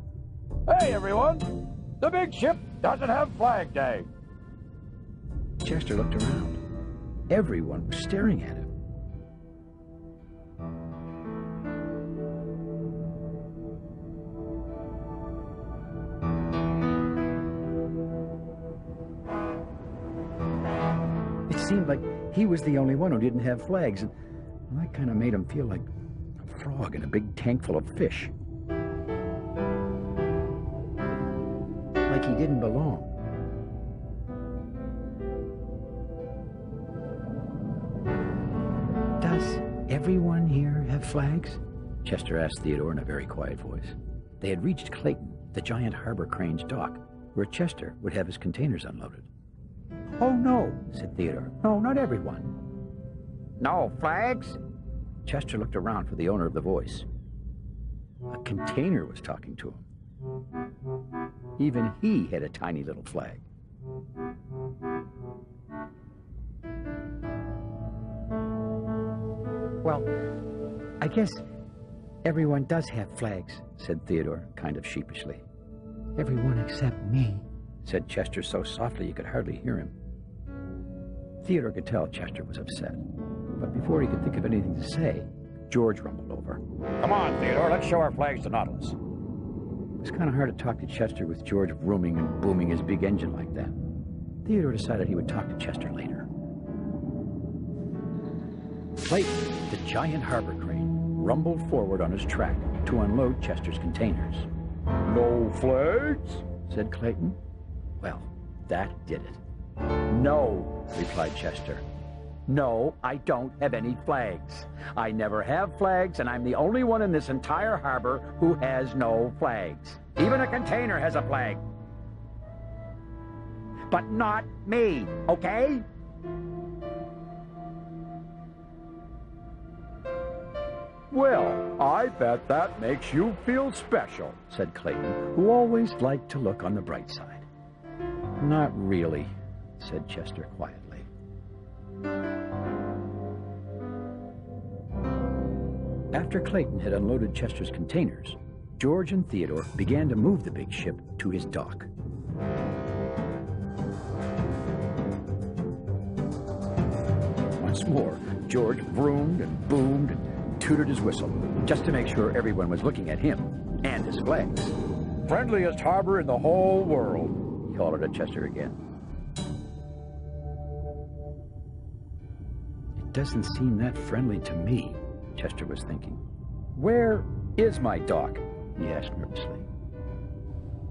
Hey, everyone! The big ship doesn't have Flag Day. Chester looked around. Everyone was staring at him. It seemed like he was the only one who didn't have flags, and that kind of made him feel like a frog in a big tank full of fish. Like he didn't belong. Does everyone here have flags? Chester asked Theodore in a very quiet voice. They had reached Clayton, the giant harbor crane's dock, where Chester would have his containers unloaded. Oh, no, said Theodore. No, not everyone. No flags? Chester looked around for the owner of the voice. A container was talking to him. Even he had a tiny little flag. Well, I guess everyone does have flags, said Theodore, kind of sheepishly. Everyone except me, said Chester so softly you could hardly hear him. Theodore could tell Chester was upset, but before he could think of anything to say, George rumbled over. Come on, Theodore, let's show our flags to Nautilus. It was kind of hard to talk to Chester with George rooming and booming his big engine like that. Theodore decided he would talk to Chester later. Clayton, the giant harbor crane, rumbled forward on his track to unload Chester's containers. No flags? Said Clayton. Well, that did it. No, replied Chester. No, I don't have any flags. I never have flags, and I'm the only one in this entire harbor who has no flags. Even a container has a flag. But not me, okay? Well, I bet that makes you feel special, said Clayton, who always liked to look on the bright side. Not really, said Chester quietly. After Clayton had unloaded Chester's containers, George and Theodore began to move the big ship to his dock. Once more, George vroomed and boomed and tooted his whistle, just to make sure everyone was looking at him and his flags. Friendliest harbor in the whole world, he hollered at Chester again. It doesn't seem that friendly to me, Chester was thinking. Where is my dock? He asked nervously.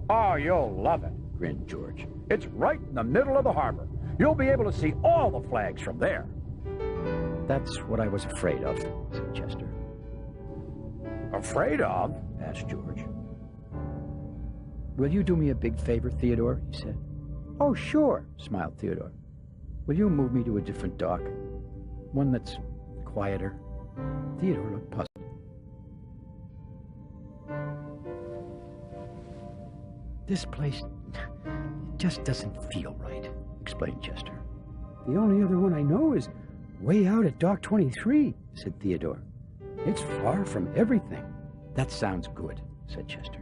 Oh, you'll love it, grinned George. It's right in the middle of the harbor. You'll be able to see all the flags from there. That's what I was afraid of, said Chester. Afraid of? Asked George. Will you do me a big favor, Theodore? He said. Oh, sure, smiled Theodore. Will you move me to a different dock? One that's quieter? Theodore looked puzzled. This place just doesn't feel right, explained Chester. The only other one I know is way out at Dock 23, said Theodore. It's far from everything. That sounds good, said Chester.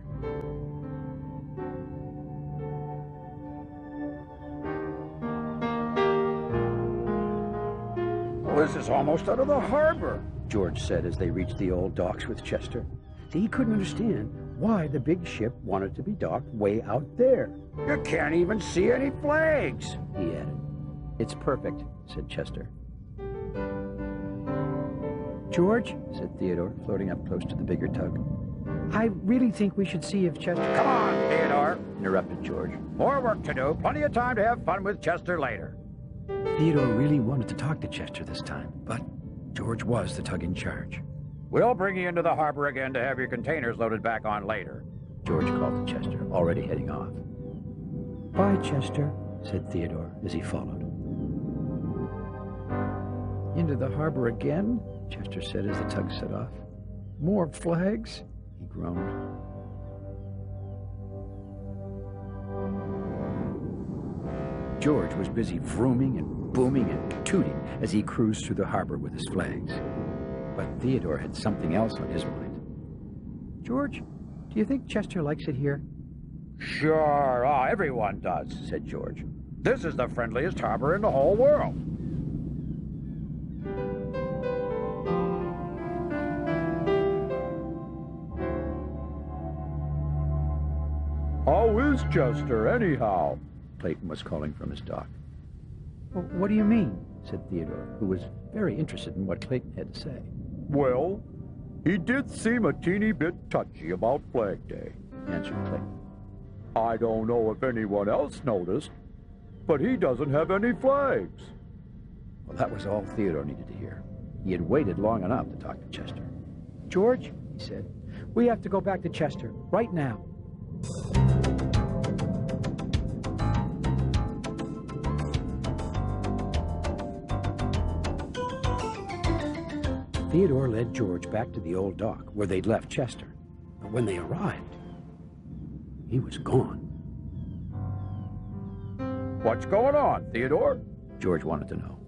Well, this is almost out of the harbor, George said as they reached the old docks with Chester. He couldn't understand why the big ship wanted to be docked way out there. You can't even see any flags, he added. It's perfect, said Chester. George, said Theodore, floating up close to the bigger tug. I really think we should see if Chester... Come on, Theodore, interrupted George. More work to do. Plenty of time to have fun with Chester later. Theodore really wanted to talk to Chester this time, but George was the tug in charge. We'll bring you into the harbor again to have your containers loaded back on later, George called to Chester, already heading off. Bye, Chester, said Theodore as he followed. Into the harbor again, Chester said as the tug set off. More flags, he groaned. George was busy vrooming and booming and tooting as he cruised through the harbor with his flags. But Theodore had something else on his mind. George, do you think Chester likes it here? Sure, everyone does, said George. This is the friendliest harbor in the whole world. How is Chester, anyhow? Clayton was calling from his dock. Well, what do you mean? Said Theodore, who was very interested in what Clayton had to say. Well, he did seem a teeny bit touchy about Flag Day, answered Clayton. I don't know if anyone else noticed, but he doesn't have any flags. Well, that was all Theodore needed to hear. He had waited long enough to talk to Chester. George, he said, we have to go back to Chester right now. Theodore led George back to the old dock where they'd left Chester. But when they arrived, he was gone. What's going on, Theodore? George wanted to know.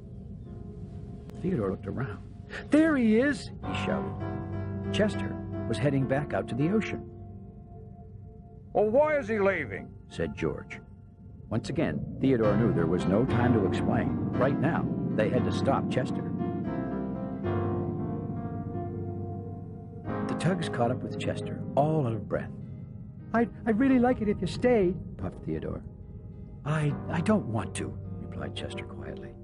Theodore looked around. There he is, he shouted. Chester was heading back out to the ocean. Well, why is he leaving? Said George. Once again, Theodore knew there was no time to explain. Right now, they had to stop Chester. The tugs caught up with Chester, all out of breath. I'd really like it if you stayed, puffed Theodore. I don't want to, replied Chester quietly.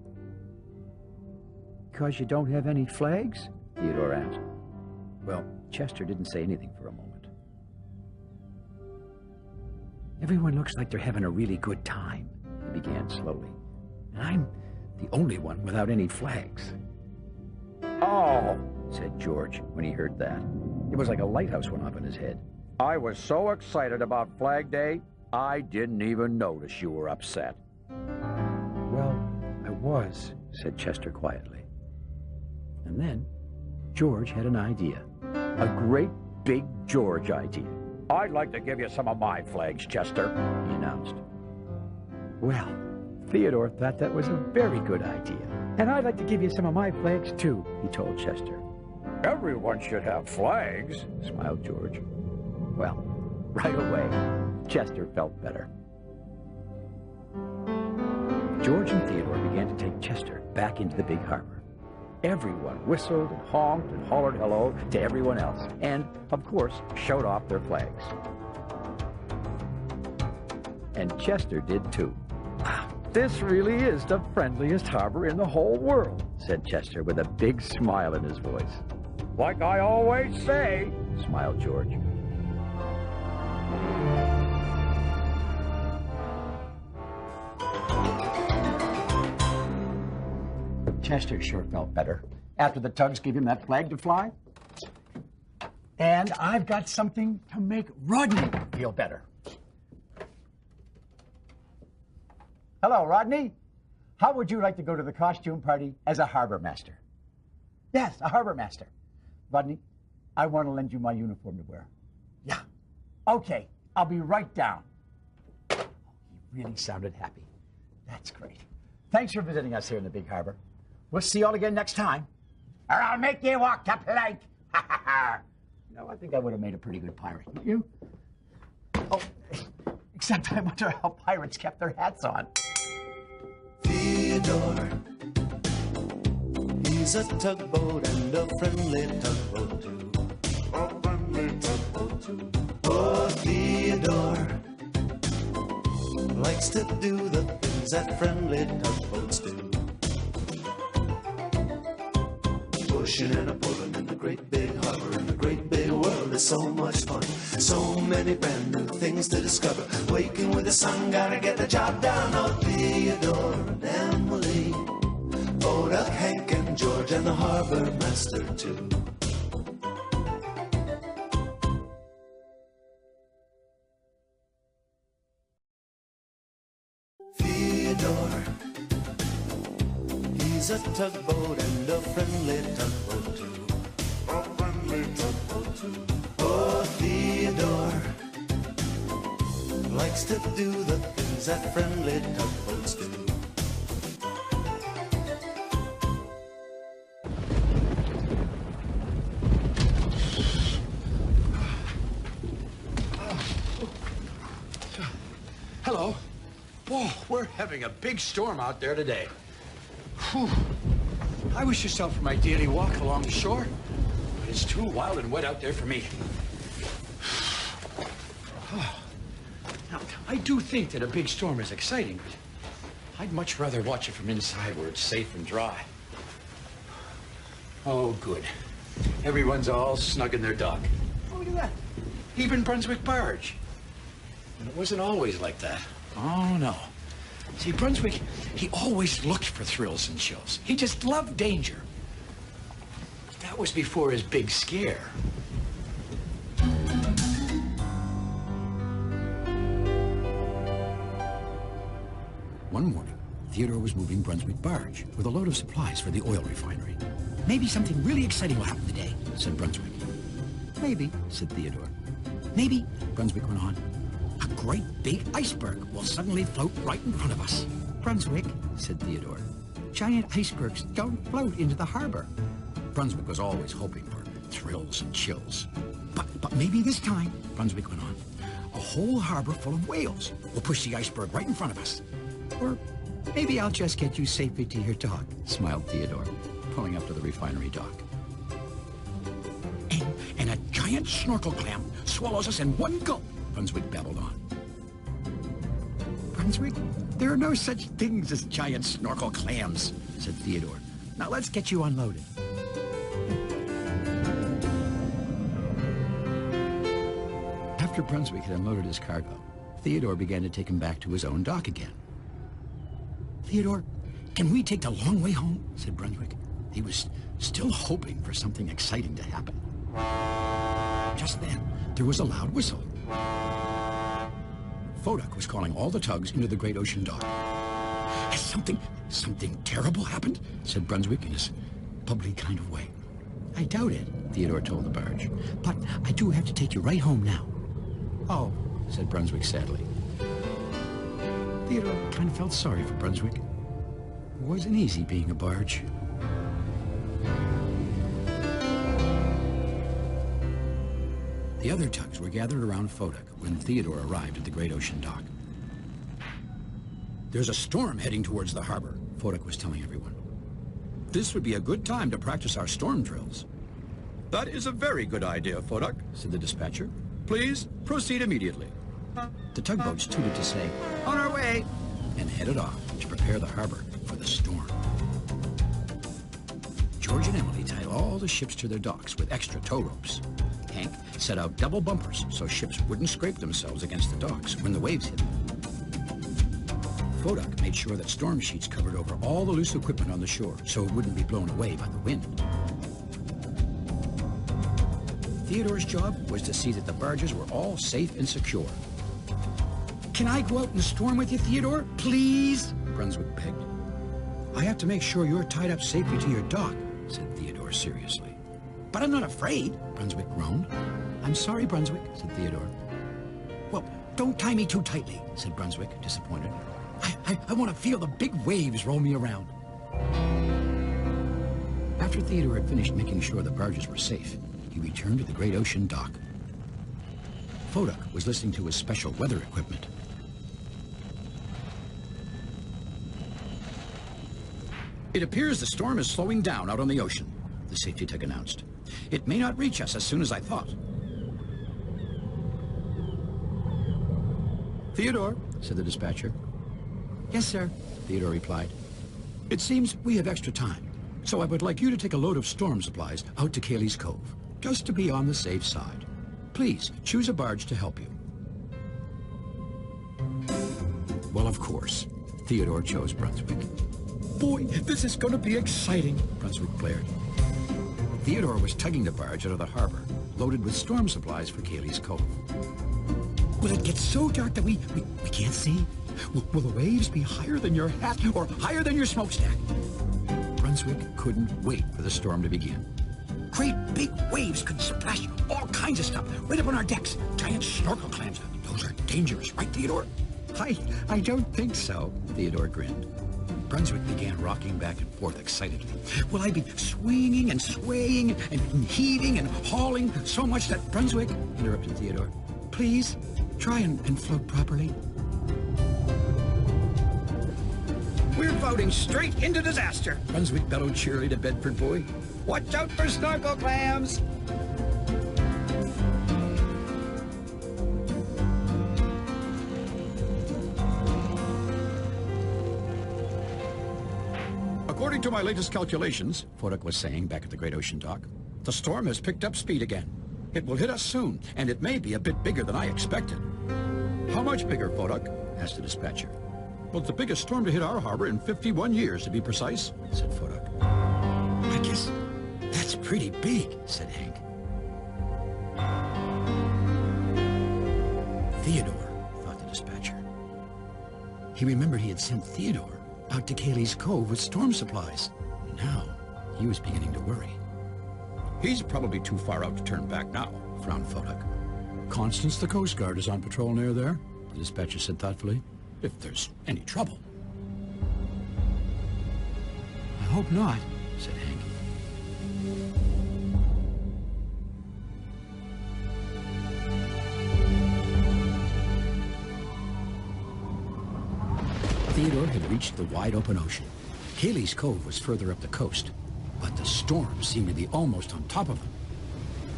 Because you don't have any flags? Theodore asked. Well, Chester didn't say anything for a moment. Everyone looks like they're having a really good time, he began slowly. And I'm the only one without any flags. Oh, said George when he heard that. It was like a lighthouse went off in his head. I was so excited about Flag Day, I didn't even notice you were upset. Well, I was, said Chester quietly. And then George had an idea. A great big George idea. I'd like to give you some of my flags, Chester, he announced. Well, Theodore thought that was a very good idea. And I'd like to give you some of my flags, too, he told Chester. Everyone should have flags, smiled George. Well, right away, Chester felt better. George and Theodore began to take Chester back into the big harbor. Everyone whistled and honked and hollered hello to everyone else, and, of course, showed off their flags. And Chester did too. This really is the friendliest harbor in the whole world, said Chester with a big smile in his voice. Like I always say, smiled George. Chester sure felt better after the tugs gave him that flag to fly. And I've got something to make Rodney feel better. Hello, Rodney. How would you like to go to the costume party as a harbor master? Yes, a harbor master. Rodney, I want to lend you my uniform to wear. Yeah. Okay, I'll be right down. He really sounded happy. That's great. Thanks for visiting us here in the big harbor. We'll see you all again next time. Or I'll make you walk the plank. Ha ha ha. No, I think I would have made a pretty good pirate, wouldn't you? Oh, except I wonder how pirates kept their hats on. Theodore, he's a tugboat and a friendly tugboat too. A friendly tugboat too. Oh, Theodore likes to do the things that friendly tugboats do. Pushing and a pulling in the great big harbor, in the great big world is so much fun. So many brand new things to discover. Waking with the sun, gotta get the job done. Oh, Theodore and Emily, Oda, Hank and George and the harbor master too. Theodore, he's a tugboat and a friendly tugboat too. A friendly tugboat too. Oh, Theodore likes to do the things that friendly tugboats do. We're having a big storm out there today. Whew. I wish yourself for my daily walk along the shore, but it's too wild and wet out there for me. Now, I do think that a big storm is exciting, but I'd much rather watch it from inside where it's safe and dry. Oh, good. Everyone's all snug in their dock. Oh, look at that. Even Brunswick Barge. And it wasn't always like that. Oh, no. See, Brunswick, he always looked for thrills and chills. He just loved danger. That was before his big scare. One morning, Theodore was moving Brunswick Barge with a load of supplies for the oil refinery. Maybe something really exciting will happen today, said Brunswick. Maybe, said Theodore. Maybe, Brunswick went on, a great big iceberg will suddenly float right in front of us. Brunswick, said Theodore, giant icebergs don't float into the harbor. Brunswick was always hoping for thrills and chills. But maybe this time, Brunswick went on, a whole harbor full of whales will push the iceberg right in front of us. Or maybe I'll just get you safely to your dock, smiled Theodore, pulling up to the refinery dock. And a giant snorkel clam swallows us in one gulp, Brunswick babbled on. Brunswick, there are no such things as giant snorkel clams, said Theodore. Now let's get you unloaded. After Brunswick had unloaded his cargo, Theodore began to take him back to his own dock again. Theodore, can we take the long way home? Said Brunswick. He was still hoping for something exciting to happen. Just then, there was a loud whistle. Phillip was calling all the tugs into the great ocean dock. Has something terrible happened? Said Brunswick in his bubbly kind of way. I doubt it, Theodore told the barge. But I do have to take you right home now. Oh, said Brunswick sadly. Theodore kind of felt sorry for Brunswick. It wasn't easy being a barge. The other tugs were gathered around Phillip when Theodore arrived at the great ocean dock. There's a storm heading towards the harbor, Phillip was telling everyone. This would be a good time to practice our storm drills. That is a very good idea, Phillip, said the dispatcher. Please proceed immediately. The tugboats tooted to say, on our way, and headed off to prepare the harbor for the storm. George and Emily tied all the ships to their docks with extra tow ropes. Hank set out double bumpers so ships wouldn't scrape themselves against the docks when the waves hit them. Phillip made sure that storm sheets covered over all the loose equipment on the shore so it wouldn't be blown away by the wind. Theodore's job was to see that the barges were all safe and secure. Can I go out in the storm with you, Theodore? Please? Brunswick begged. I have to make sure you're tied up safely to your dock, said Theodore seriously. But I'm not afraid, Brunswick groaned. I'm sorry, Brunswick, said Theodore. Well, don't tie me too tightly, said Brunswick, disappointed. I want to feel the big waves roll me around. After Theodore had finished making sure the barges were safe, he returned to the great ocean dock. Phillip was listening to his special weather equipment. It appears the storm is slowing down out on the ocean, the safety tug announced. It may not reach us as soon as I thought. Theodore, said the dispatcher. Yes, sir, Theodore replied. It seems we have extra time, so I would like you to take a load of storm supplies out to Cayley's Cove, just to be on the safe side. Please, choose a barge to help you. Well, of course, Theodore chose Brunswick. Boy, this is going to be exciting, Brunswick blared. Theodore was tugging the barge out of the harbor, loaded with storm supplies for Cayley's Cove. Will it get so dark that we can't see? Will the waves be higher than your hat or higher than your smokestack? Brunswick couldn't wait for the storm to begin. Great big waves could splash all kinds of stuff right up on our decks. Giant snorkel clams. Those are dangerous, right, Theodore? I don't think so, Theodore grinned. Brunswick began rocking back and forth excitedly. Will I be swinging and swaying and heaving and hauling so much that... Brunswick, interrupted Theodore, please try and float properly. tugboating straight into disaster. Brunswick bellowed cheerily to Bedford Buoy. Watch out for snorkel clams. According to my latest calculations, Phillip was saying back at the Great Ocean Dock, the storm has picked up speed again. It will hit us soon, and it may be a bit bigger than I expected. How much bigger, Phillip? Asked the dispatcher. Well, it's the biggest storm to hit our harbor in 51 years, to be precise, said Phillip. I guess that's pretty big, said Hank. Theodore, thought the dispatcher. He remembered he had sent Theodore out to Cayley's Cove with storm supplies. Now, he was beginning to worry. He's probably too far out to turn back now, frowned Phillip. Constance, the Coast Guard, is on patrol near there, the dispatcher said thoughtfully. If there's any trouble. I hope not, said Hank. Theodore had reached the wide open ocean. Cayley's Cove was further up the coast, but the storm seemed to be almost on top of them.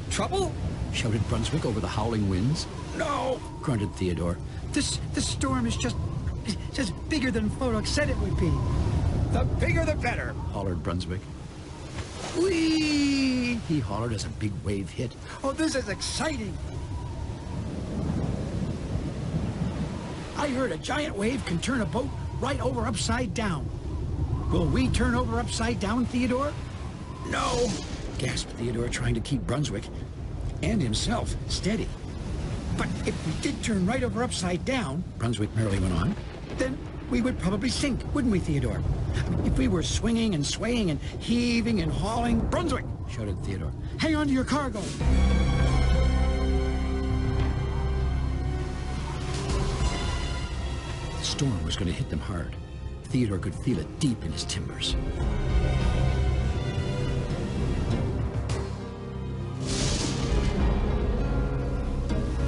Trouble? Shouted Brunswick over the howling winds. No! Grunted Theodore. This storm is just bigger than Phillip said it would be. The bigger the better, hollered Brunswick. Whee! He hollered as a big wave hit. Oh, this is exciting. I heard a giant wave can turn a boat right over upside down. Will we turn over upside down, Theodore? No, gasped Theodore, trying to keep Brunswick and himself steady. But if we did turn right over upside down, Brunswick merrily went on, then we would probably sink, wouldn't we, Theodore? I mean, if we were swinging and swaying and heaving and hauling... Brunswick, shouted Theodore, hang on to your cargo. The storm was going to hit them hard. Theodore could feel it deep in his timbers.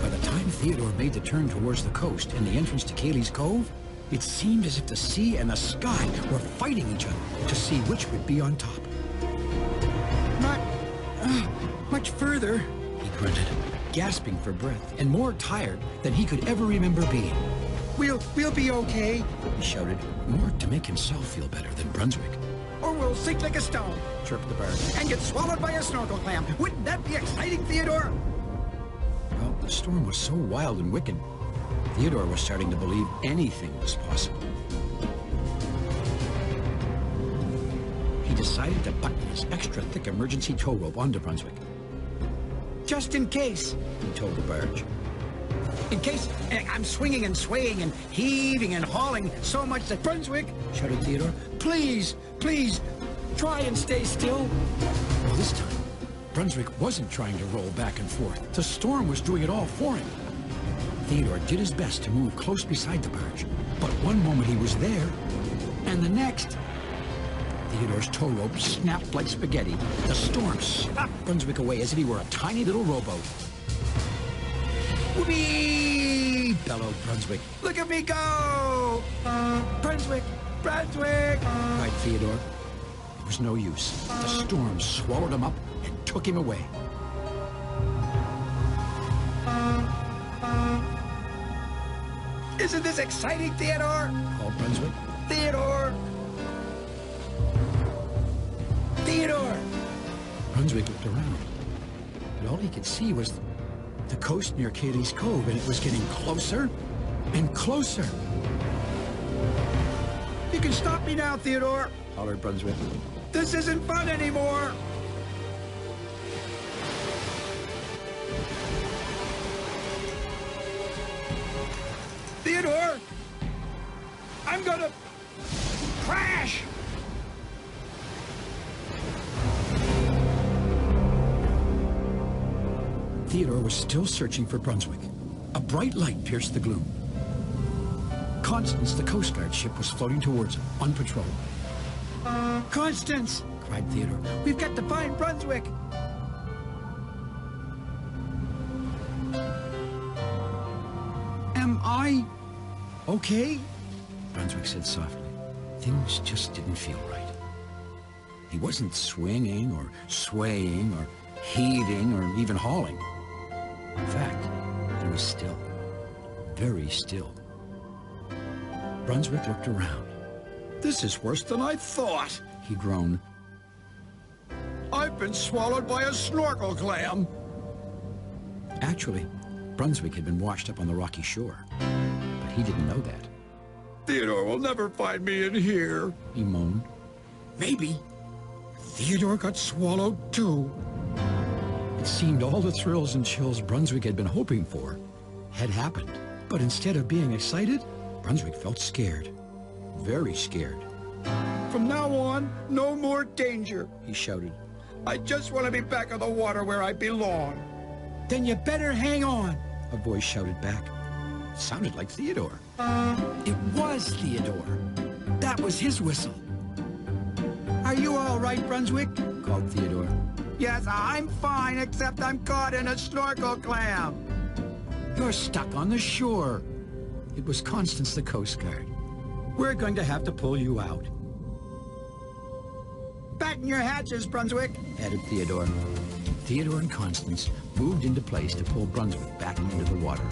By the time Theodore made the turn towards the coast and the entrance to Cayley's Cove, it seemed as if the sea and the sky were fighting each other to see which would be on top. Not much further, he grunted, gasping for breath and more tired than he could ever remember being. We'll be okay, he shouted, more to make himself feel better than Brunswick. Or we'll sink like a stone, chirped the Barge, and get swallowed by a snorkel clam. Wouldn't that be exciting, Theodore? Well, the storm was so wild and wicked, Theodore was starting to believe anything was possible. He decided to button his extra thick emergency tow rope onto Brunswick. Just in case, he told the Barge. In case I'm swinging and swaying and heaving and hauling so much that Brunswick, shouted Theodore, please, try and stay still. Well, this time, Brunswick wasn't trying to roll back and forth. The storm was doing it all for him. Theodore did his best to move close beside the barge, but one moment he was there, and the next... Theodore's tow rope snapped like spaghetti. The storm swept Brunswick away as if he were a tiny little rowboat. Whoopee! Bellowed Brunswick. Look at me go! Brunswick! Brunswick! Cried Theodore. It was no use. The storm swallowed him up and took him away. Isn't this exciting, Theodore? Called Brunswick. Theodore! Theodore! Brunswick looked around, but all he could see was the coast near Cayley's Cove, and it was getting closer and closer. You can stop me now, Theodore! Hollered Brunswick. This isn't fun anymore! Theodore! I'm gonna crash! Theodore was still searching for Brunswick. A bright light pierced the gloom. Constance, the Coast Guard ship, was floating towards him, on patrol. Constance! Cried Theodore. We've got to find Brunswick! Am I okay? Brunswick said softly. things just didn't feel right. He wasn't swinging or swaying or heaving or even hauling. In fact, he was still, very still. Brunswick looked around. This is worse than I thought. He groaned. I've been swallowed by a snorkel clam. Actually, Brunswick had been washed up on the rocky shore, but he didn't know that. Theodore will never find me in here. He moaned. Maybe Theodore got swallowed too. It seemed all the thrills and chills Brunswick had been hoping for had happened. But instead of being excited, Brunswick felt scared. Very scared. From now on, no more danger, he shouted. I just want to be back on the water where I belong. Then you better hang on. A voice shouted back. It sounded like Theodore. It was Theodore. That was his whistle. Are you all right, Brunswick? Called Theodore. Yes, I'm fine, except I'm caught in a snorkel clam. You're stuck on the shore. It was Constance, the Coast Guard. We're going to have to pull you out. Batten your hatches, Brunswick, added Theodore. Theodore and Constance moved into place to pull Brunswick back into the water.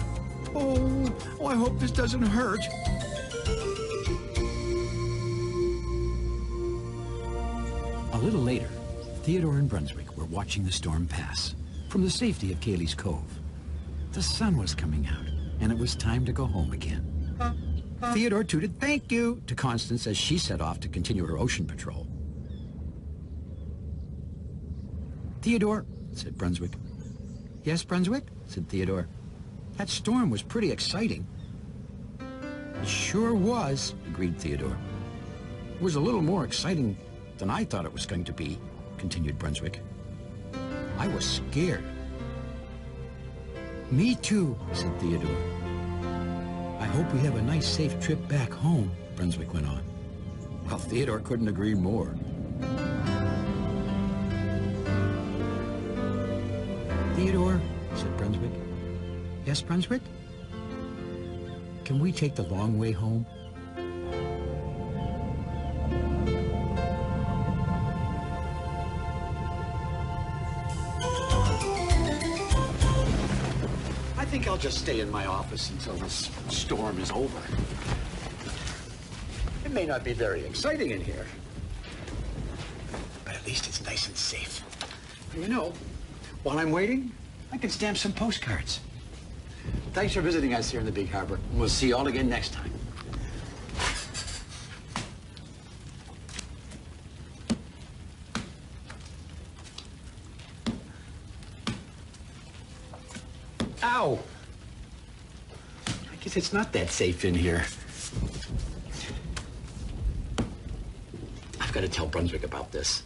Oh, I hope this doesn't hurt. A little later, Theodore and Brunswick were watching the storm pass from the safety of Cayley's Cove. The sun was coming out, and it was time to go home again. Theodore tooted "thank you" to Constance as she set off to continue her ocean patrol. "Theodore," said Brunswick. "Yes, Brunswick," said Theodore. "That storm was pretty exciting." "It sure was," agreed Theodore. "It was a little more exciting than I thought it was going to be," continued Brunswick. "I was scared." "Me too," said Theodore. "I hope we have a nice, safe trip back home," Brunswick went on. Well, Theodore couldn't agree more. "Theodore," said Brunswick. "Yes, Brunswick? Can we take the long way home?" I think I'll just stay in my office until this storm is over. It may not be very exciting in here, but at least it's nice and safe. You know, while I'm waiting, I can stamp some postcards. Thanks for visiting us here in the Big Harbor. We'll see you all again next time. Ow! I guess it's not that safe in here. I've got to tell Brunswick about this.